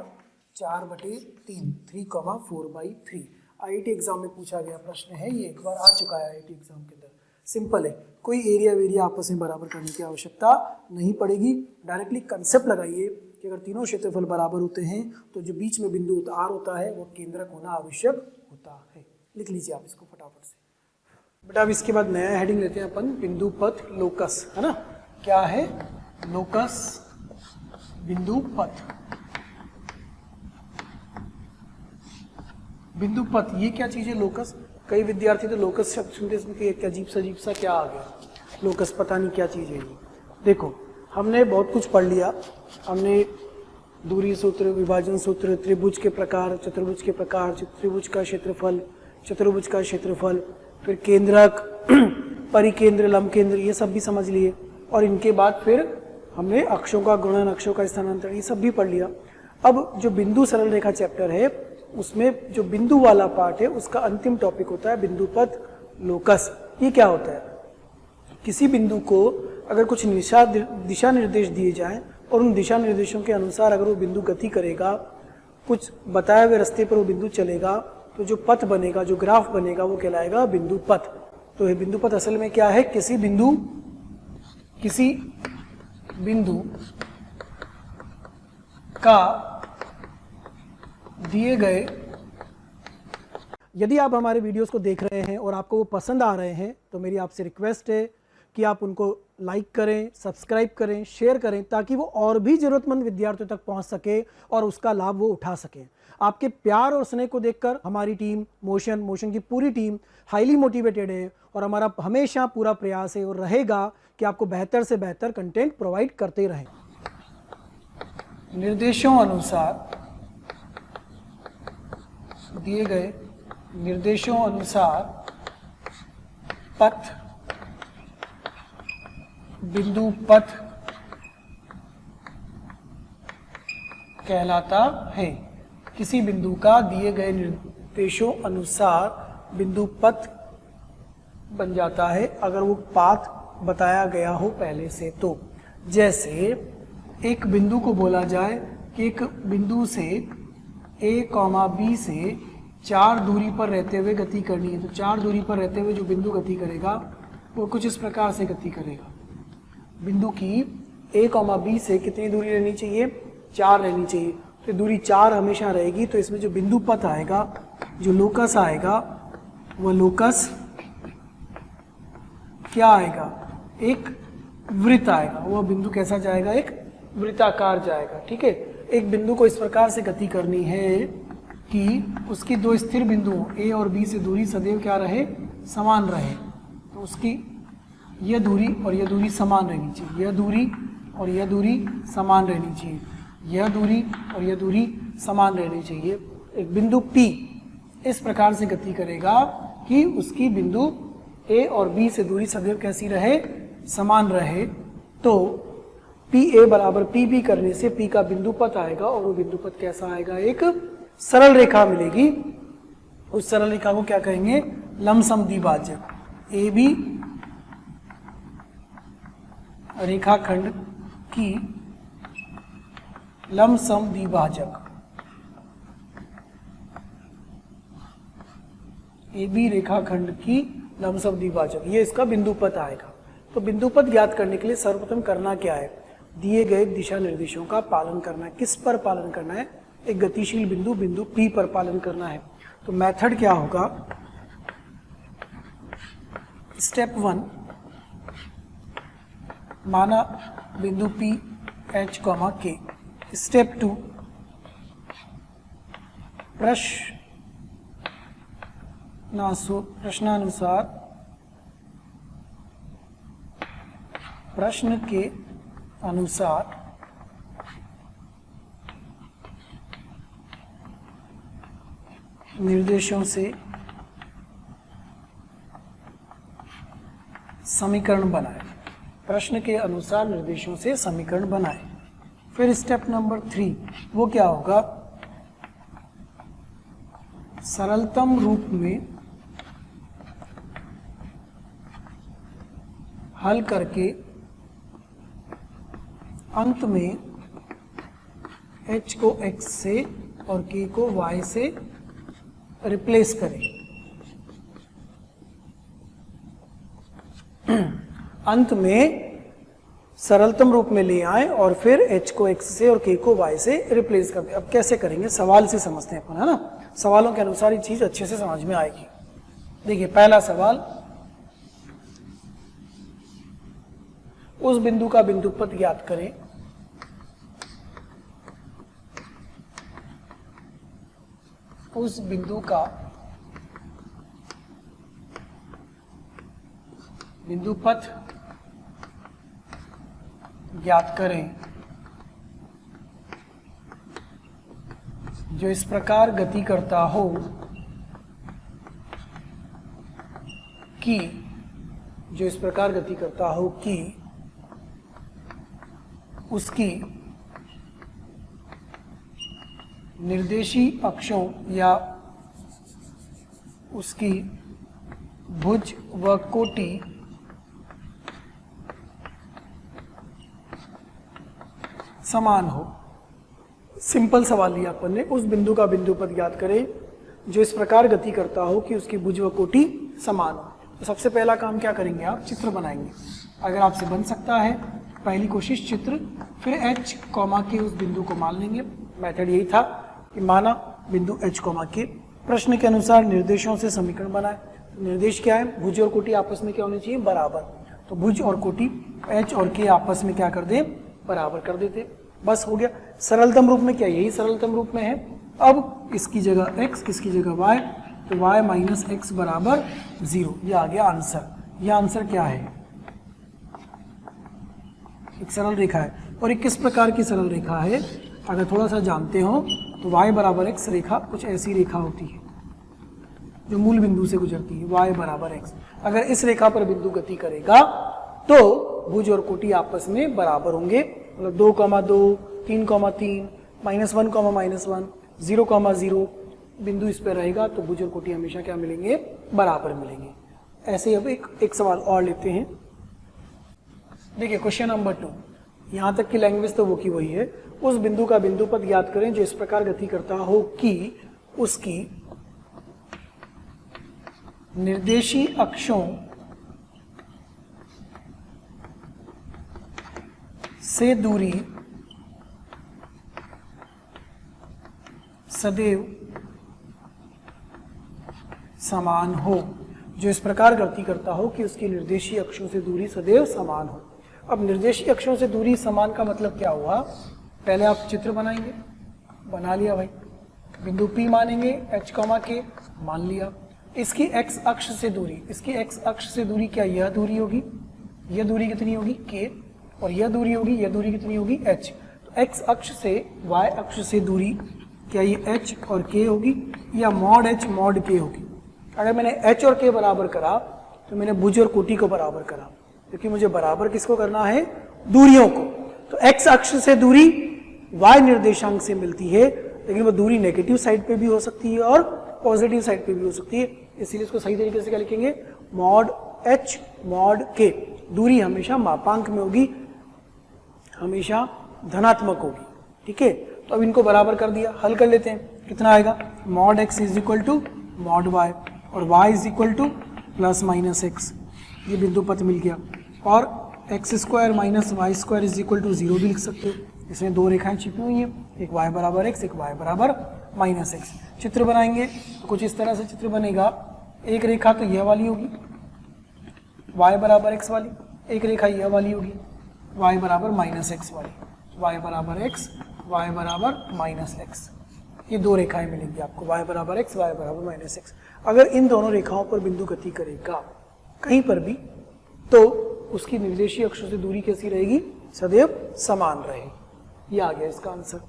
4 बटे 3, 3,4/3। IIT एग्जाम में पूछा गया प्रश्न है, ये एक बार आ चुका है IIT एग्जाम के अंदर। सिंपल है, कोई एरिया वेरिया आपस में बराबर करने की आवश्यकता नहीं पड़ेगी। डायरेक्टली कंसेप्ट लगाइए कि अगर तीनों क्षेत्रफल बराबर होते हैं तो जो बीच में बिंदु आर होता है वो केंद्रक होना आवश्यक होता है। लिख लीजिए आप इसको फटाफट से बेटा। अब इसके बाद नया हेडिंग लेते हैं अपन, बिंदु पथ लोकस, है ना। क्या है लोकस, बिंदु पथ। बिंदु पथ ये क्या चीज है लोकस? कई विद्यार्थी तो लोकस शब्द सुनते इसमें कि एक अजीब सा क्या आ गया लोकस, पता नहीं क्या चीज है ये। देखो हमने बहुत कुछ पढ़ लिया, हमने दूरी सूत्र, विभाजन सूत्र, त्रिभुज के प्रकार, चतुर्भुज के प्रकार, त्रिभुज का क्षेत्रफल, चतुर्भुज का क्षेत्रफल, फिर केंद्रक, परिकेंद्र, लंब केंद्र, ये सब भी समझ लिए। और इनके बाद फिर हमने अक्षों का गुणन, अक्षों का स्थानांतरण, ये सब भी पढ़ लिया। अब जो बिंदु सरल रेखा चैप्टर है उसमें जो बिंदु वाला पार्ट है उसका अंतिम टॉपिक होता है बिंदु पथ लोकस। ये क्या होता है? किसी बिंदु को अगर कुछ दिशा निर्देश दिए जाएं और उन दिशा निर्देशों के अनुसार अगर वो बिंदु गति करेगा, कुछ बताए हुए रास्ते पर वो बिंदु चलेगा, तो जो पथ बनेगा, जो ग्राफ बनेगा वो कहलाएगा बिंदु पथ। तो ये बिंदु पथ असल में क्या है? किसी बिंदु का दिए गए, यदि आप हमारे वीडियोस को देख रहे हैं और आपको वो पसंद आ रहे हैं तो मेरी आपसे रिक्वेस्ट है कि आप उनको लाइक करें, सब्सक्राइब करें, शेयर करें, ताकि वो और भी ज़रूरतमंद विद्यार्थियों तक पहुंच सके और उसका लाभ वो उठा सकें। आपके प्यार और स्नेह को देखकर हमारी टीम मोशन की पूरी टीम हाईली मोटिवेटेड है और हमारा हमेशा पूरा प्रयास है और रहेगा कि आपको बेहतर से बेहतर कंटेंट प्रोवाइड करते रहें। निर्देशों अनुसार, दिए गए निर्देशों अनुसार पथ बिंदु पथ कहलाता है। किसी बिंदु का दिए गए निर्देशों अनुसार बिंदु पथ बन जाता है अगर वो पाथ बताया गया हो पहले से। तो जैसे एक बिंदु को बोला जाए कि एक बिंदु से A, B से 4 दूरी पर रहते हुए गति करनी है, तो 4 दूरी पर रहते हुए जो बिंदु गति करेगा वो कुछ इस प्रकार से गति करेगा। बिंदु की A, B से कितनी दूरी रहनी चाहिए? 4 रहनी चाहिए। तो दूरी 4 हमेशा रहेगी। तो इसमें जो बिंदु पथ आएगा, जो लोकस आएगा, वह लोकस क्या आएगा? एक वृत्त आएगा। वह बिंदु कैसा जाएगा? एक वृत्ताकार जाएगा। ठीक है। एक बिंदु को इस प्रकार से गति करनी है कि उसकी दो स्थिर बिंदुओं A और B से दूरी सदैव क्या रहे? समान रहे। तो उसकी यह दूरी और यह दूरी समान रहनी चाहिए, यह दूरी और यह दूरी समान रहनी चाहिए, यह दूरी और यह दूरी समान रहनी चाहिए। एक बिंदु P इस प्रकार से गति करेगा कि उसकी बिंदु A और B से दूरी सदैव कैसी रहे? समान रहे। तो PA बराबर PB करने से P का बिंदु पथ आएगा और वो बिंदु पथ कैसा आएगा? एक सरल रेखा मिलेगी। उस सरल रेखा को क्या कहेंगे? लंबसम द्विभाजक। AB रेखाखंड की लंबसम द्विभाजक। AB रेखाखंड की लंबसम द्विभाजक, ये इसका बिंदु पथ आएगा। तो बिंदु पथ ज्ञात करने के लिए सर्वप्रथम करना क्या है? दिए गए दिशा निर्देशों का पालन करना है। किस पर पालन करना है? एक गतिशील बिंदु P पर पालन करना है। तो मेथड क्या होगा? स्टेप 1, माना बिंदु P H, K। स्टेप 2, प्रश्न के अनुसार निर्देशों से समीकरण बनाए। प्रश्न के अनुसार निर्देशों से समीकरण बनाएं। फिर स्टेप नंबर 3 वो क्या होगा, सरलतम रूप में हल करके अंत में h को x से और k को y से रिप्लेस करें। अंत में सरलतम रूप में ले आए और फिर h को x से और k को y से रिप्लेस कर दें। अब कैसे करेंगे, सवाल से समझते हैं अपन, है ना। सवालों के अनुसार ये चीज अच्छे से समझ में आएगी। देखिए पहला सवाल, उस बिंदु का बिंदुपथ ज्ञात करें उस बिंदु का बिंदुपथ ज्ञात करें जो इस प्रकार गति करता हो कि उसकी निर्देशी अक्षों या उसकी भुज व कोटि समान हो। सिंपल सवाल लिया अपन ने, उस बिंदु का बिंदुपथ ज्ञात करें जो इस प्रकार गति करता हो कि उसकी भुज व कोटि समान हो। तो सबसे पहला काम क्या करेंगे, आप चित्र बनाएंगे। अगर आपसे बन सकता है पहली कोशिश चित्र, फिर h कॉमा के उस बिंदु को मान लेंगे। मेथड यही था कि माना बिंदु h कॉमा के, प्रश्न के अनुसार निर्देशों से समीकरण बनाए। तो निर्देश क्या है, भुज और कोटि आपस में क्या होनी चाहिए, बराबर। तो भुज और कोटि h और k आपस में क्या कर दें, बराबर कर देते, बस हो गया। सरलतम रूप में क्या, यही सरलतम रूप में है। अब इसकी जगह x, किसकी जगह y, तो y माइनस एक्स बराबर 0, ये आ गया आंसर। यह आंसर क्या है, एक सरल रेखा है। और एक किस प्रकार की सरल रेखा है, अगर थोड़ा सा जानते हो तो y बराबर x रेखा कुछ ऐसी रेखा होती है जो मूल बिंदु से गुजरती है, y बराबर x। अगर इस रेखा पर बिंदु गति करेगा तो भुज और कोटि आपस में बराबर होंगे, मतलब 2,2, 3,3, -1, -1, 0,0 बिंदु इस पर रहेगा, तो भुज और कोटि हमेशा क्या मिलेंगे, बराबर मिलेंगे। ऐसे ही अब एक सवाल और लेते हैं। देखिए क्वेश्चन नंबर 2, यहाँ तक की लैंग्वेज तो वो की वही है। उस बिंदु का बिंदुपथ ज्ञात करें जो इस प्रकार गति करता हो कि उसकी निर्देशी अक्षों से दूरी सदैव समान हो। जो इस प्रकार गति करता हो कि उसकी निर्देशी अक्षों से दूरी सदैव समान हो। अब निर्देशी अक्षों से दूरी समान का मतलब क्या हुआ, पहले आप चित्र बनाएंगे, बना लिया भाई, बिंदु P मानेंगे, h कॉमा के मान लिया। इसकी x अक्ष से दूरी, इसकी x अक्ष से दूरी क्या, यह दूरी होगी, यह दूरी कितनी होगी k, और यह दूरी होगी, यह दूरी कितनी होगी h। तो x अक्ष से y अक्ष से दूरी क्या ये h और k होगी, या मॉड h मॉड k होगी। अगर मैंने h और k बराबर करा तो मैंने भुज और कोटि को बराबर करा, क्योंकि मुझे बराबर किसको करना है, दूरियों को। तो x अक्ष से दूरी y निर्देशांक से मिलती है, लेकिन वो दूरी नेगेटिव साइड पे भी हो सकती है और पॉजिटिव साइड पे भी हो सकती है। इसलिए इसको सही तरीके से क्या लिखेंगे, मॉड h मॉड k। दूरी हमेशा मापांक में होगी, हमेशा धनात्मक होगी, ठीक है। तो अब इनको बराबर कर दिया, हल कर लेते हैं। कितना आएगा, mod x is equal to mod y और y is equal to plus minus x, ये बिंदुपथ मिल गया। और x square minus Y square is equal to 0 भी लिख सकते हो। इसमें दो रेखाएं छिपी हुई हैं, एक y बराबर x, एक y बराबर माइनस x। चित्र बनाएंगे तो कुछ इस तरह से चित्र बनेगा। एक रेखा तो यह वाली होगी y बराबर x वाली, एक रेखा यह वाली होगी y बराबर माइनस x वाली, y बराबर x, y बराबर माइनस x। ये दो रेखाएं मिलेंगी आपको, y बराबर x, y बराबर माइनस x। अगर इन दोनों रेखाओं पर बिंदु गति करेगा कहीं पर भी, तो उसकी निर्देशीय अक्षों से दूरी कैसी रहेगी, सदैव समान रहेगी। ये आ गया इसका आंसर,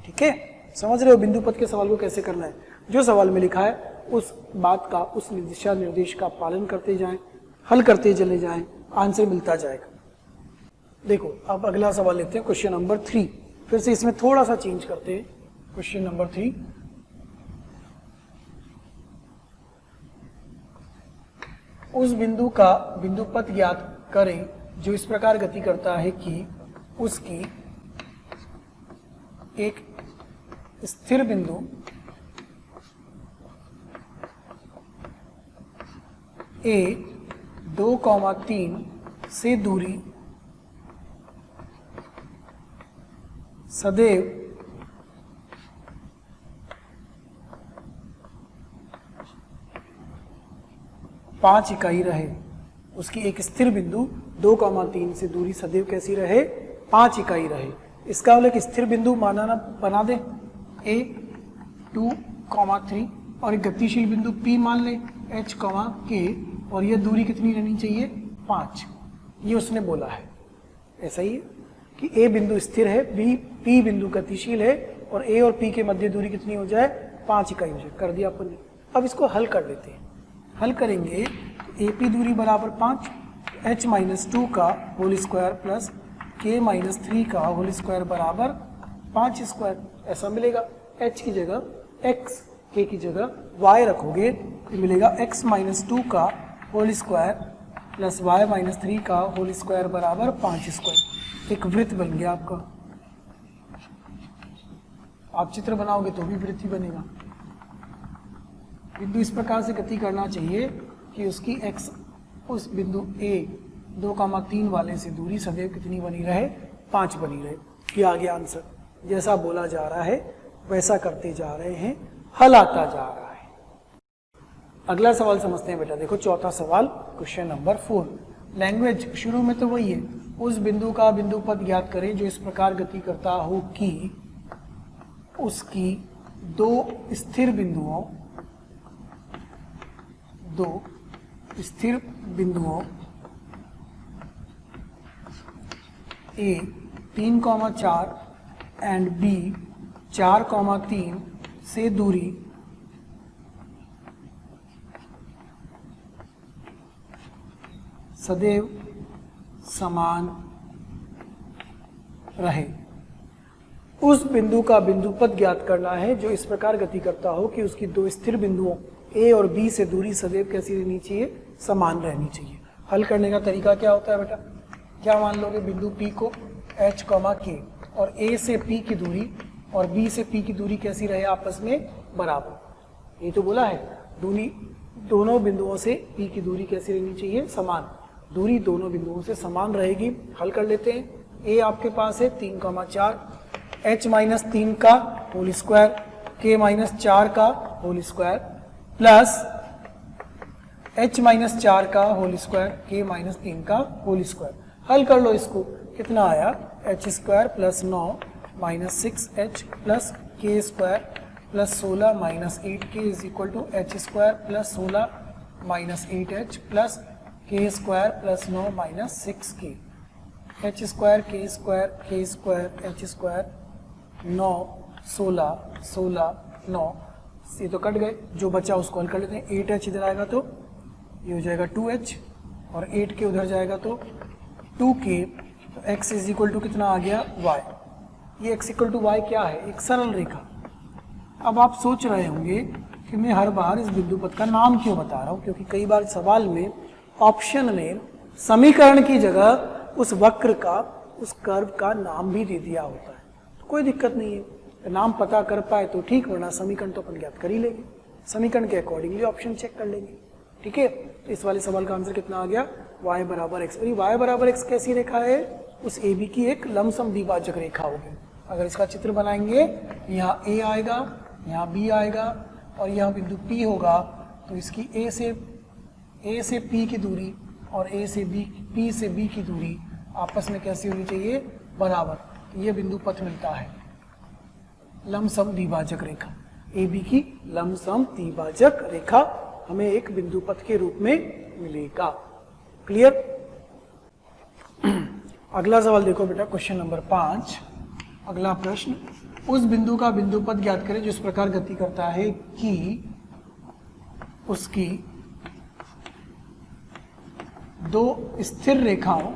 ठीक है। समझ रहे हो बिंदुपथ के सवाल को कैसे करना है। जो सवाल में लिखा है उस बात का, उस दिशा निर्देश का पालन करते जाएं, हल करते चले जाएं, आंसर मिलता जाएगा। देखो अब अगला सवाल लेते हैं, क्वेश्चन नंबर 3। फिर से इसमें थोड़ा सा चेंज करते हैं। क्वेश्चन नंबर 3, उस बिंदु का बिंदुपथ ज्ञात करें जो इस प्रकार गति करता है कि उसकी एक स्थिर बिंदु A 2,3 से दूरी सदैव पाँच इकाई रहे। उसकी एक स्थिर बिंदु 2,3 से दूरी सदैव कैसी रहे? 5 इकाई रहे। इसका मतलब एक स्थिर बिंदु बना दे A 2,3 और एक गतिशील बिंदु P मान ले H, K, और यह दूरी कितनी रहनी चाहिए? 5। ये उसने बोला है। ऐसा ही है कि A बिंदु स्थिर है, P बिंदु गतिशील है और A और P के मध्य दूरी कितनी हो जाए? 5 इकाई हो जाए। कर दिया अपन ने। अब इसको हल कर लेते हैं। हल करेंगे तो AP दूरी बराबर 5, H-2 का होल स्क्वायर प्लस K-3 का होल स्क्वायर बराबर 5 स्क्वायर, ऐसा मिलेगा। H की जगह x, K की जगह y रखोगे तो मिलेगा x-2 का होल स्क्वायर प्लस y-3 का होल स्क्वायर बराबर 5 स्क्वायर। एक वृत्त बन गया आपका। आप चित्र बनाओगे तो भी वृत्त ही बनेगा। बिंदु इस प्रकार से गति करना चाहिए कि उसकी x उस बिंदु A 2,3 वाले से दूरी सदैव कितनी बनी रहे? 5 बनी रहे। ये आ गया आंसर। जैसा बोला जा रहा है वैसा करते जा रहे हैं, हल आता जा रहा है। अगला सवाल समझते हैं बेटा। देखो चौथा सवाल, क्वेश्चन नंबर 4। लैंग्वेज शुरू में तो वही है, उस बिंदु का बिंदुपथ ज्ञात करें जो इस प्रकार गति करता हो कि उसकी दो स्थिर बिंदुओं A 3,4 एंड B 4,3 से दूरी सदैव समान रहे। उस बिंदु का बिंदुपथ ज्ञात करना है जो इस प्रकार गति करता हो कि उसकी दो स्थिर बिंदुओं A और B से दूरी सदैव कैसी रहनी चाहिए? समान रहनी चाहिए। हल करने का तरीका क्या होता है बेटा? क्या मान लोगे? बिंदु P को H, K और A से P की दूरी और B से P की दूरी कैसी रहे? आपस में बराबर। ये तो बोला है दोनों बिंदुओं से P की दूरी कैसी रहनी चाहिए? समान। दूरी दोनों बिंदुओं से समान रहेगी। हल कर लेते हैं। A आपके पास है 3,4, H-3 का होल स्क्वायर, K-4 का होल स्क्वायर प्लस H-4 का होल स्क्वायर, K-3 का होल स्क्वायर। हल कर लो इसको। कितना आया? H² plus 9 minus 6H plus K² plus 16 minus 8K is equal to H² plus 16 minus 8H plus K² plus 9 minus 6K। H² K² H², 9 16 16 9, ये तो cut गए। जो बचा उसको हल कर लेते हैं। 8H इधर आएगा तो ये हो जाएगा 2H और 8K उधर जाएगा तो 2K। तो x इज इक्वल टू कितना आ गया? y। ये x इक्वल टू y क्या है? एक सरल रेखा। अब आप सोच रहे होंगे कि मैं हर बार इस बिंदु पथ का नाम क्यों बता रहा हूँ, क्योंकि कई बार सवाल में ऑप्शन में समीकरण की जगह उस वक्र का, उस कर्व का नाम भी दे दिया होता है। तो कोई दिक्कत नहीं है, नाम पता कर पाए तो ठीक, वरना समीकरण तो अपन ज्ञात कर ही लेंगे। समीकरण के अकॉर्डिंगली ऑप्शन चेक कर लेंगे। ठीक है, तो इस वाले सवाल का आंसर कितना आ गया? y बराबर x। y बराबर x कैसी रेखा है? उस AB की एक लमसम द्विभाजक रेखा होगी। अगर इसका चित्र बनाएंगे, यहाँ A आएगा, यहाँ B आएगा और यहाँ बिंदु P होगा, तो इसकी A से P की दूरी और P से B की दूरी आपस में कैसी होनी चाहिए? बराबर। तो ये बिंदु पथ मिलता है, लमसम द्विभाजक रेखा। AB की लमसम द्विभाजक रेखा हमें एक बिंदु पथ के रूप में मिलेगा। क्लियर? अगला सवाल देखो बेटा, क्वेश्चन नंबर 5। अगला प्रश्न, उस बिंदु का बिंदु पथ ज्ञात करें जो इस प्रकार गति करता है कि उसकी दो स्थिर रेखाओं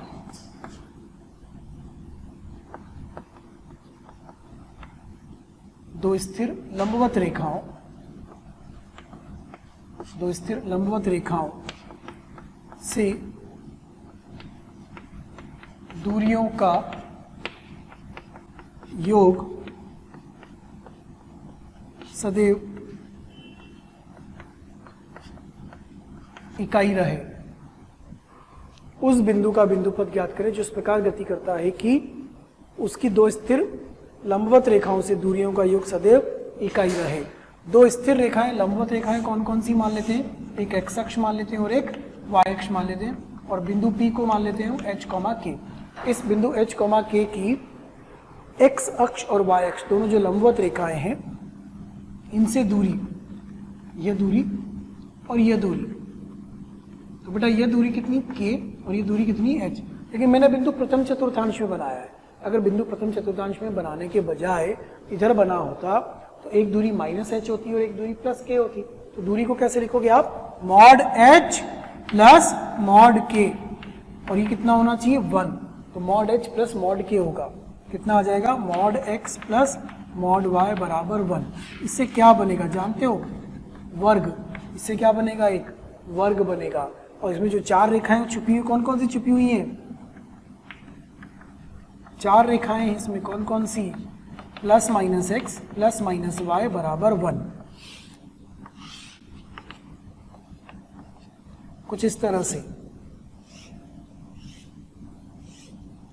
दो स्थिर लंबवत रेखाओं से दूरियों का योग सदैव इकाई रहे। उस बिंदु का बिंदुपथ ज्ञात करें जो इस प्रकार गति करता है कि उसकी दो स्थिर लंबवत रेखाओं से दूरियों का योग सदैव इकाई रहे। दो स्थिर रेखाएं लंबवत रेखाएं कौन कौन सी मान लेते हैं? एक एक्स अक्ष मान लेते हैं और एक वाई अक्ष मान लेते हैं, और बिंदु P को मान लेते हैं H, K। इस बिंदु H, K की एक्स अक्ष और वाई अक्ष दोनों जो लंबवत रेखाएं हैं, इनसे दूरी, यह दूरी और यह दूरी, तो बेटा यह दूरी कितनी K और ये दूरी कितनी H। लेकिन मैंने बिंदु प्रथम चतुर्थांश में बनाया है। अगर बिंदु प्रथम चतुर्थांश में बनाने के बजाय इधर बना होता तो एक दूरी -H होती और एक दूरी +K होती। तो दूरी को कैसे लिखोगे आप? Mod H plus mod K, और ये कितना होना चाहिए? 1। तो mod H plus mod K होगा, कितना आ जाएगा? Mod X plus mod Y बराबर 1। इससे क्या बनेगा जानते हो? वर्ग। इससे क्या बनेगा? एक वर्ग बनेगा। और इसमें जो चार रेखाएं छुपी हुई, कौन कौन सी छुपी हुई हैं? चार रेखाएं हैं इसमें, कौन कौन सी? +-x +-y बराबर 1। कुछ इस तरह से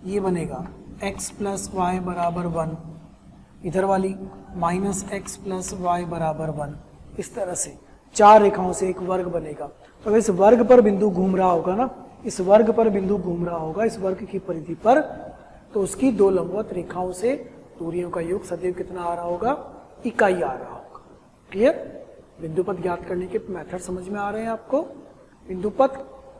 ये बनेगा x + y बराबर 1, इधर वाली -x + y बराबर 1। इस तरह से चार रेखाओं से एक वर्ग बनेगा। तो इस वर्ग पर बिंदु घूम रहा होगा ना, इस वर्ग पर बिंदु घूम रहा होगा, इस वर्ग की परिधि पर, तो उसकी दो लंबवत रेखाओं से दूरियों का योग सदैव कितना आ रहा होगा? इकाई आ रहा होगा। क्लियर? बिंदुपथ ज्ञात करने के मेथड समझ में आ रहे हैं आपको? बिंदुपथ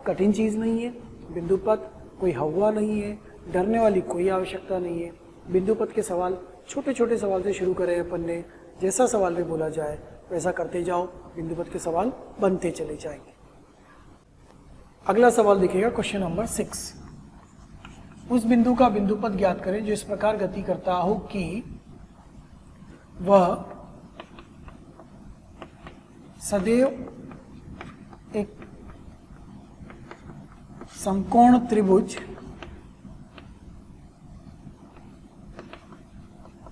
कठिन चीज नहीं है, बिंदुपथ कोई हवा नहीं है, डरने वाली कोई आवश्यकता नहीं है। बिंदुपथ के सवाल छोटे छोटे सवाल से शुरू करें अपन ने, जैसा सवाल भी बोला जाए वैसा करते जाओ, बिंदुपथ के सवाल बनते चले जाएंगे। अगला सवाल दिखेगा क्वेश्चन नंबर 6। उस बिंदु का बिंदुपथ ज्ञात करें जो इस प्रकार गति करता हो कि वह सदैव एक समकोण त्रिभुज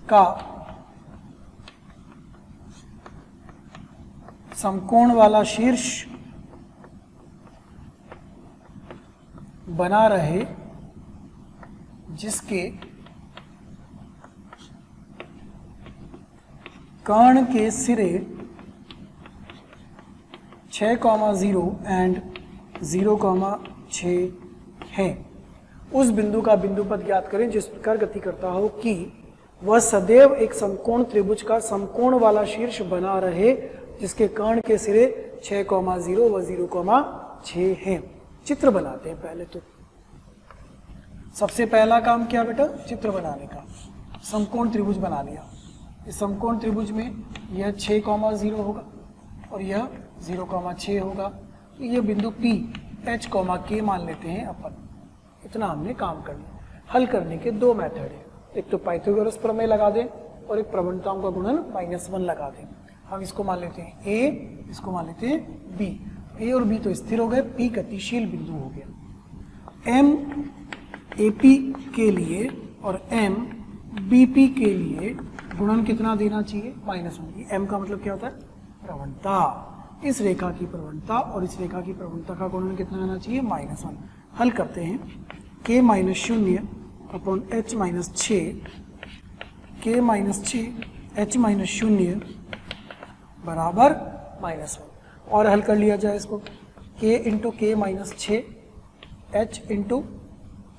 का समकोण वाला शीर्ष बना रहे, जिसके कर्ण के सिरे 6,0 एंड 0,6 हैं। उस बिंदु का बिंदुपथ ज्ञात करें जिस प्रकार गति करता हो कि वह सदैव एक समकोण त्रिभुज का समकोण वाला शीर्ष बना रहे, जिसके कर्ण के सिरे 6,0 व 0,6 हैं। चित्र बनाते हैं पहले तो। सबसे पहला काम क्या बेटा? चित्र बनाने का। समकोण त्रिभुज बना लिया। इस समकोण त्रिभुज में यह 6,0 होगा और यह 0,6 होगा। तो यह बिंदु P H, K मान लेते हैं अपन। इतना हमने काम कर लिया। हल करने के दो मेथड है, एक तो पाइथागोरस प्रमेय लगा दें और एक प्रवणताओं का गुणन -1 लगा दें। हम इसको मान लेते हैं A, इसको मान लेते हैं B। A और B तो स्थिर हो गए, P गतिशील बिंदु हो गया। M AP के लिए और M BP के लिए गुणन कितना देना चाहिए? -1। M का मतलब क्या होता है? प्रवणता। इस रेखा की प्रवणता और इस रेखा की प्रवणता का गुणन कितना आना चाहिए? -1। हल करते हैं। K - 0 upon H - 6, K - 6 H - 0 बराबर -1। और हल कर लिया जाए इसको। K into K - 6 H into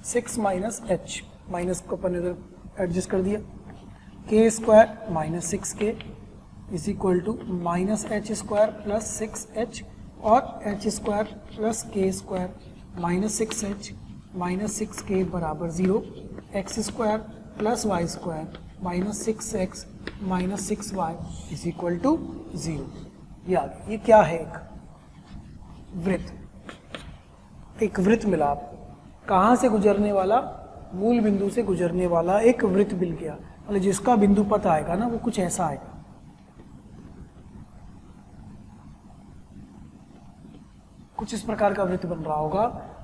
6 - H, minus को अपन इधर एडजस्ट कर दिया। K square - 6K is equal to -H square plus 6H और H square plus K square -6H -6K बराबर 0। X स्क्वायर plus Y square -6X -6Y is equal to 0। ये क्या है? एक वृत्त। एक वृत्त मिला आपको। कहाँ से गुजरने वाला? मूल बिंदु से गुजरने वाला एक वृत्त मिल गया। मतलब जिसका बिंदु पथ आएगा ना, वो कुछ ऐसा आएगा। कुछ इस प्रकार का वृत्त बन रहा होगा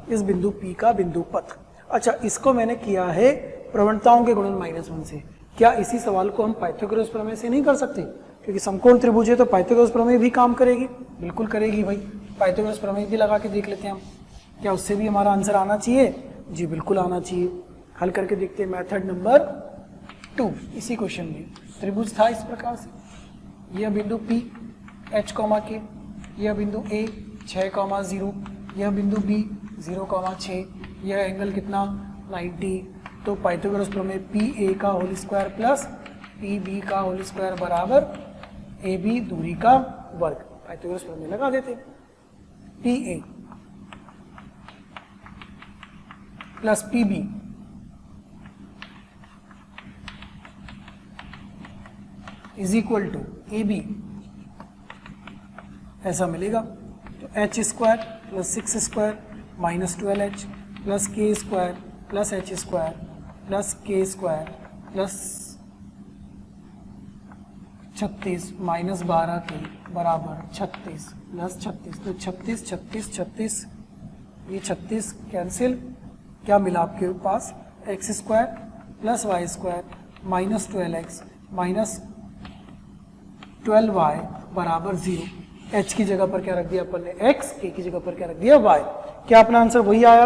इस बिंदु P का बिंदु पथ। अच्छा, इसको मैंने किया है प्रवणताओं के गुणन -1 से। क्या इसी सवाल को हम पाइथागोरस प्रमेय से नहीं कर सकते? क्योंकि समकोण त्रिभुज है तो पाइथागोरस प्रमेय भी काम करेगी। बिल्कुल करेगी भाई, पाइथागोरस प्रमेय भी लगा के देख लेते हैं हम, क्या उससे भी हमारा आंसर आना चाहिए? जी बिल्कुल आना चाहिए। हल करके देखते हैं मेथड नंबर 2। इसी क्वेश्चन में त्रिभुज था इस प्रकार से, यह बिंदु P H, K, यह बिंदु A 6,0, यह बिंदु B 0,6, यह एंगल कितना 90। तो पाइथागोरस प्रमेय PA का होल स्क्वायर प्लस PB का होल स्क्वायर बराबर AB दूरी का वर्ग। पाइथागोरस प्रमेय लगा देते, PA plus PB is equal to AB, ऐसा मिलेगा। तो H square plus 6 square minus 12H plus K square plus H square plus K square plus 36 minus 12 के बराबर 36 प्लस 36। तो 36 36 36, ये 36 कैंसिल, क्या मिला आपके पास? X square plus Y square minus 12x minus 12y बराबर 0। h की जगह पर क्या रख दिया अपन ने? x, k की जगह पर क्या रख दिया? y। क्या अपना आंसर वही आया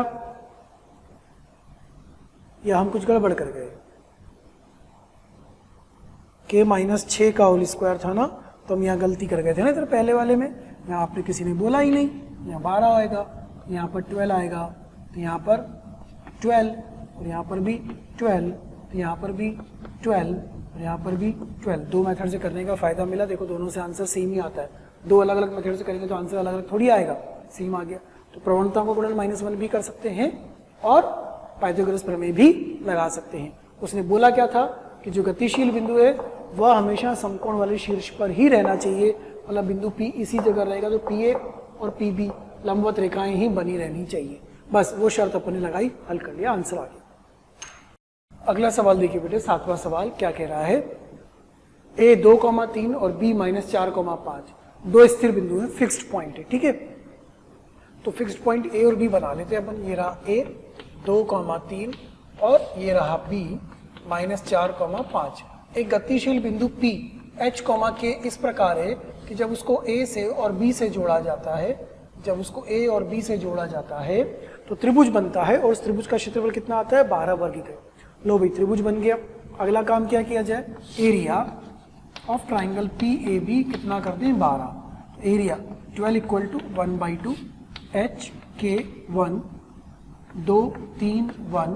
या हम कुछ गड़बड़ कर गए? k माइनस 6 का होल स्क्वायर था ना, तो हम यहाँ गलती कर गए थे ना इधर पहले वाले में। यहाँ आपने किसी ने बोला ही नहीं, यहाँ 12 आएगा, यहाँ पर 12 आएगा, तो यहाँ पर 12 और यहाँ पर भी 12, तो यहाँ पर भी 12 और यहाँ पर भी 12। दो मेथड से करने का फायदा मिला, देखो दोनों से आंसर सेम ही आता है। दो अलग अलग मेथड से करेंगे तो आंसर अलग अलग थोड़ी आएगा, सेम आ गया। तो प्रवणताओं को गुणन -1 भी कर सकते हैं और पाइथागोरस प्रमेय भी लगा सकते हैं। उसने बोला क्या था कि जो गतिशील बिंदु है वह हमेशा समकोण वाले शीर्ष पर ही रहना चाहिए, मतलब बिंदु P इसी जगह रहेगा, तो PA और PB लंबवत रेखाएं ही बनी रहनी चाहिए। बस वो शर्त अपन ने लगाई, हल कर लिया, आंसर आ गया। अगला सवाल देखिए बेटे, 7वां सवाल क्या कह रहा है? A 2,3 और B -4,5 दो स्थिर बिंदु है, फिक्स्ड पॉइंट है, ठीक है। तो फिक्स्ड पॉइंट A और B बना लेते हैं अपन। ये रहा A 2,3 और ये रहा B -4,5। एक गतिशील बिंदु P H, K इस प्रकार है कि जब उसको A से और B से जोड़ा जाता है, जब उसको A और B से जोड़ा जाता है तो त्रिभुज बनता है, और उस त्रिभुज का क्षेत्रफल कितना आता है? 12 वर्ग इकाई। लो भाई, त्रिभुज बन गया। अगला काम क्या किया जाए? एरिया ऑफ ट्राइंगल PAB कितना कर दें? 12। Area 12 equal to 1/2 HK1 2 3 1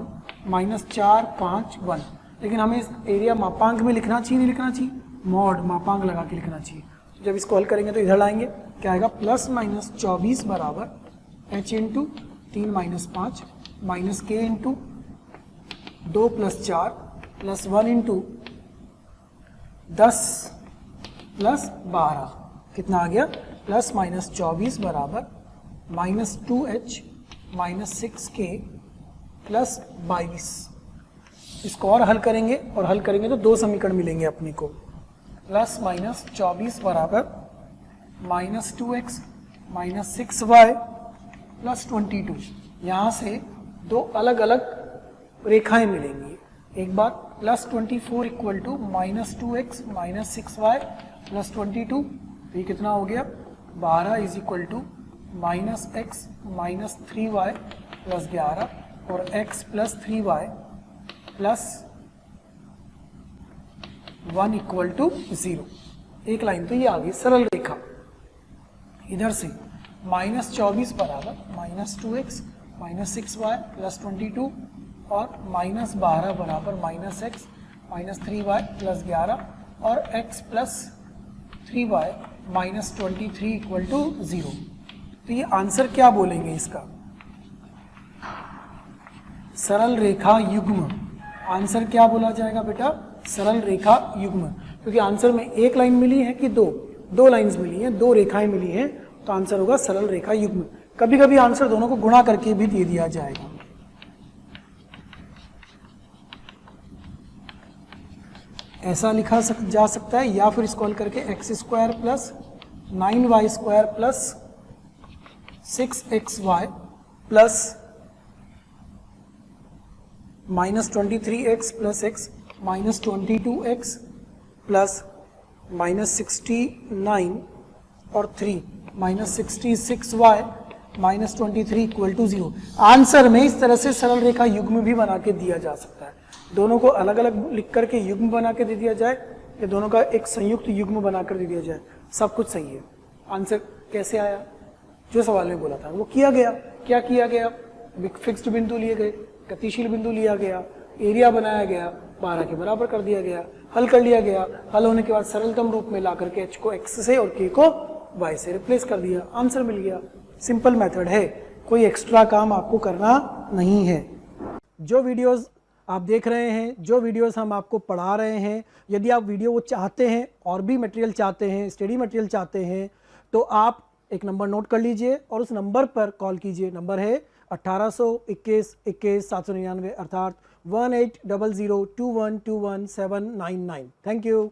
-4 5 1। लेकिन हमें इस एरिया मापांक में लिखना चाहिए, नहीं लिखना चाहिए? मॉड मापांक लगा के लिखना चाहिए। तो जब इसको हल करेंगे तो इधर लाएंगे, क्या आएगा? +-24 बराबर H into 3 - 5 minus K into 2 + 4 plus 1 into 10 + 12 कितना आ गया? +-24 बराबर -2H -6K + 22। इसको और हल करेंगे, और हल करेंगे तो दो समीकरण मिलेंगे अपने को। +-24 बराबर -2x -6y + 22। यहाँ से दो अलग अलग रेखाएं मिलेंगी। एक बार +24 इक्वल टू -2x -6y + 22, तो ये कितना हो गया? 12 is equal to -x -3y + 11 और x + 3y + 1 इक्वल टू 0। एक लाइन तो ये आ गई सरल रेखा। इधर से -24 बराबर -2x -6y + 22 और -12 बराबर -x -3y + 11 और x + 3y - 23 इक्वल टू 0। तो ये आंसर क्या बोलेंगे इसका? सरल रेखा युग्म। आंसर क्या बोला जाएगा बेटा? सरल रेखा युग्म। क्योंकि आंसर में एक लाइन मिली है कि दो लाइंस मिली हैं, दो रेखाएं मिली हैं, तो आंसर होगा सरल रेखा युग्म। कभी कभी आंसर दोनों को गुणा करके भी दे दिया जाएगा। ऐसा लिखा जा सकता है, या फिर इसको हल करके x² + 9y² + 6xy plus minus 23x plus x minus 22x plus minus 69 और 3 minus 66y minus 23 equal to 0। Answer में इस तरह से सरल रेखा युग्म भी बना के दिया जा सकता है। दोनों को अलग अलग लिख करके युग्म बना के दे दिया जाए या दोनों का एक संयुक्त युग्म बना कर दे दिया जाए, सब कुछ सही है। आंसर कैसे आया, जो सवाल में बोला था वो किया गया। क्या किया गया, फिक्स्ड बिंदु लिए गए, गतिशील बिंदु लिया गया, एरिया बनाया गया, 12 के बराबर कर दिया गया, हल कर लिया गया। हल होने के बाद सरलतम रूप में ला करके h को x से और k को y से रिप्लेस कर दिया, आंसर मिल गया। सिंपल मेथड है, कोई एक्स्ट्रा काम आपको करना नहीं है। जो वीडियोस आप देख रहे हैं, जो वीडियोस हम आपको पढ़ा रहे हैं, यदि आप वीडियो वो चाहते हैं और भी मटेरियल चाहते हैं, स्टडी मटेरियल चाहते हैं, तो आप एक नंबर नोट कर लीजिए और उस नंबर पर कॉल कीजिए। नंबर है 1821 21 799 अर्थात 1800 2121 799। Thank you.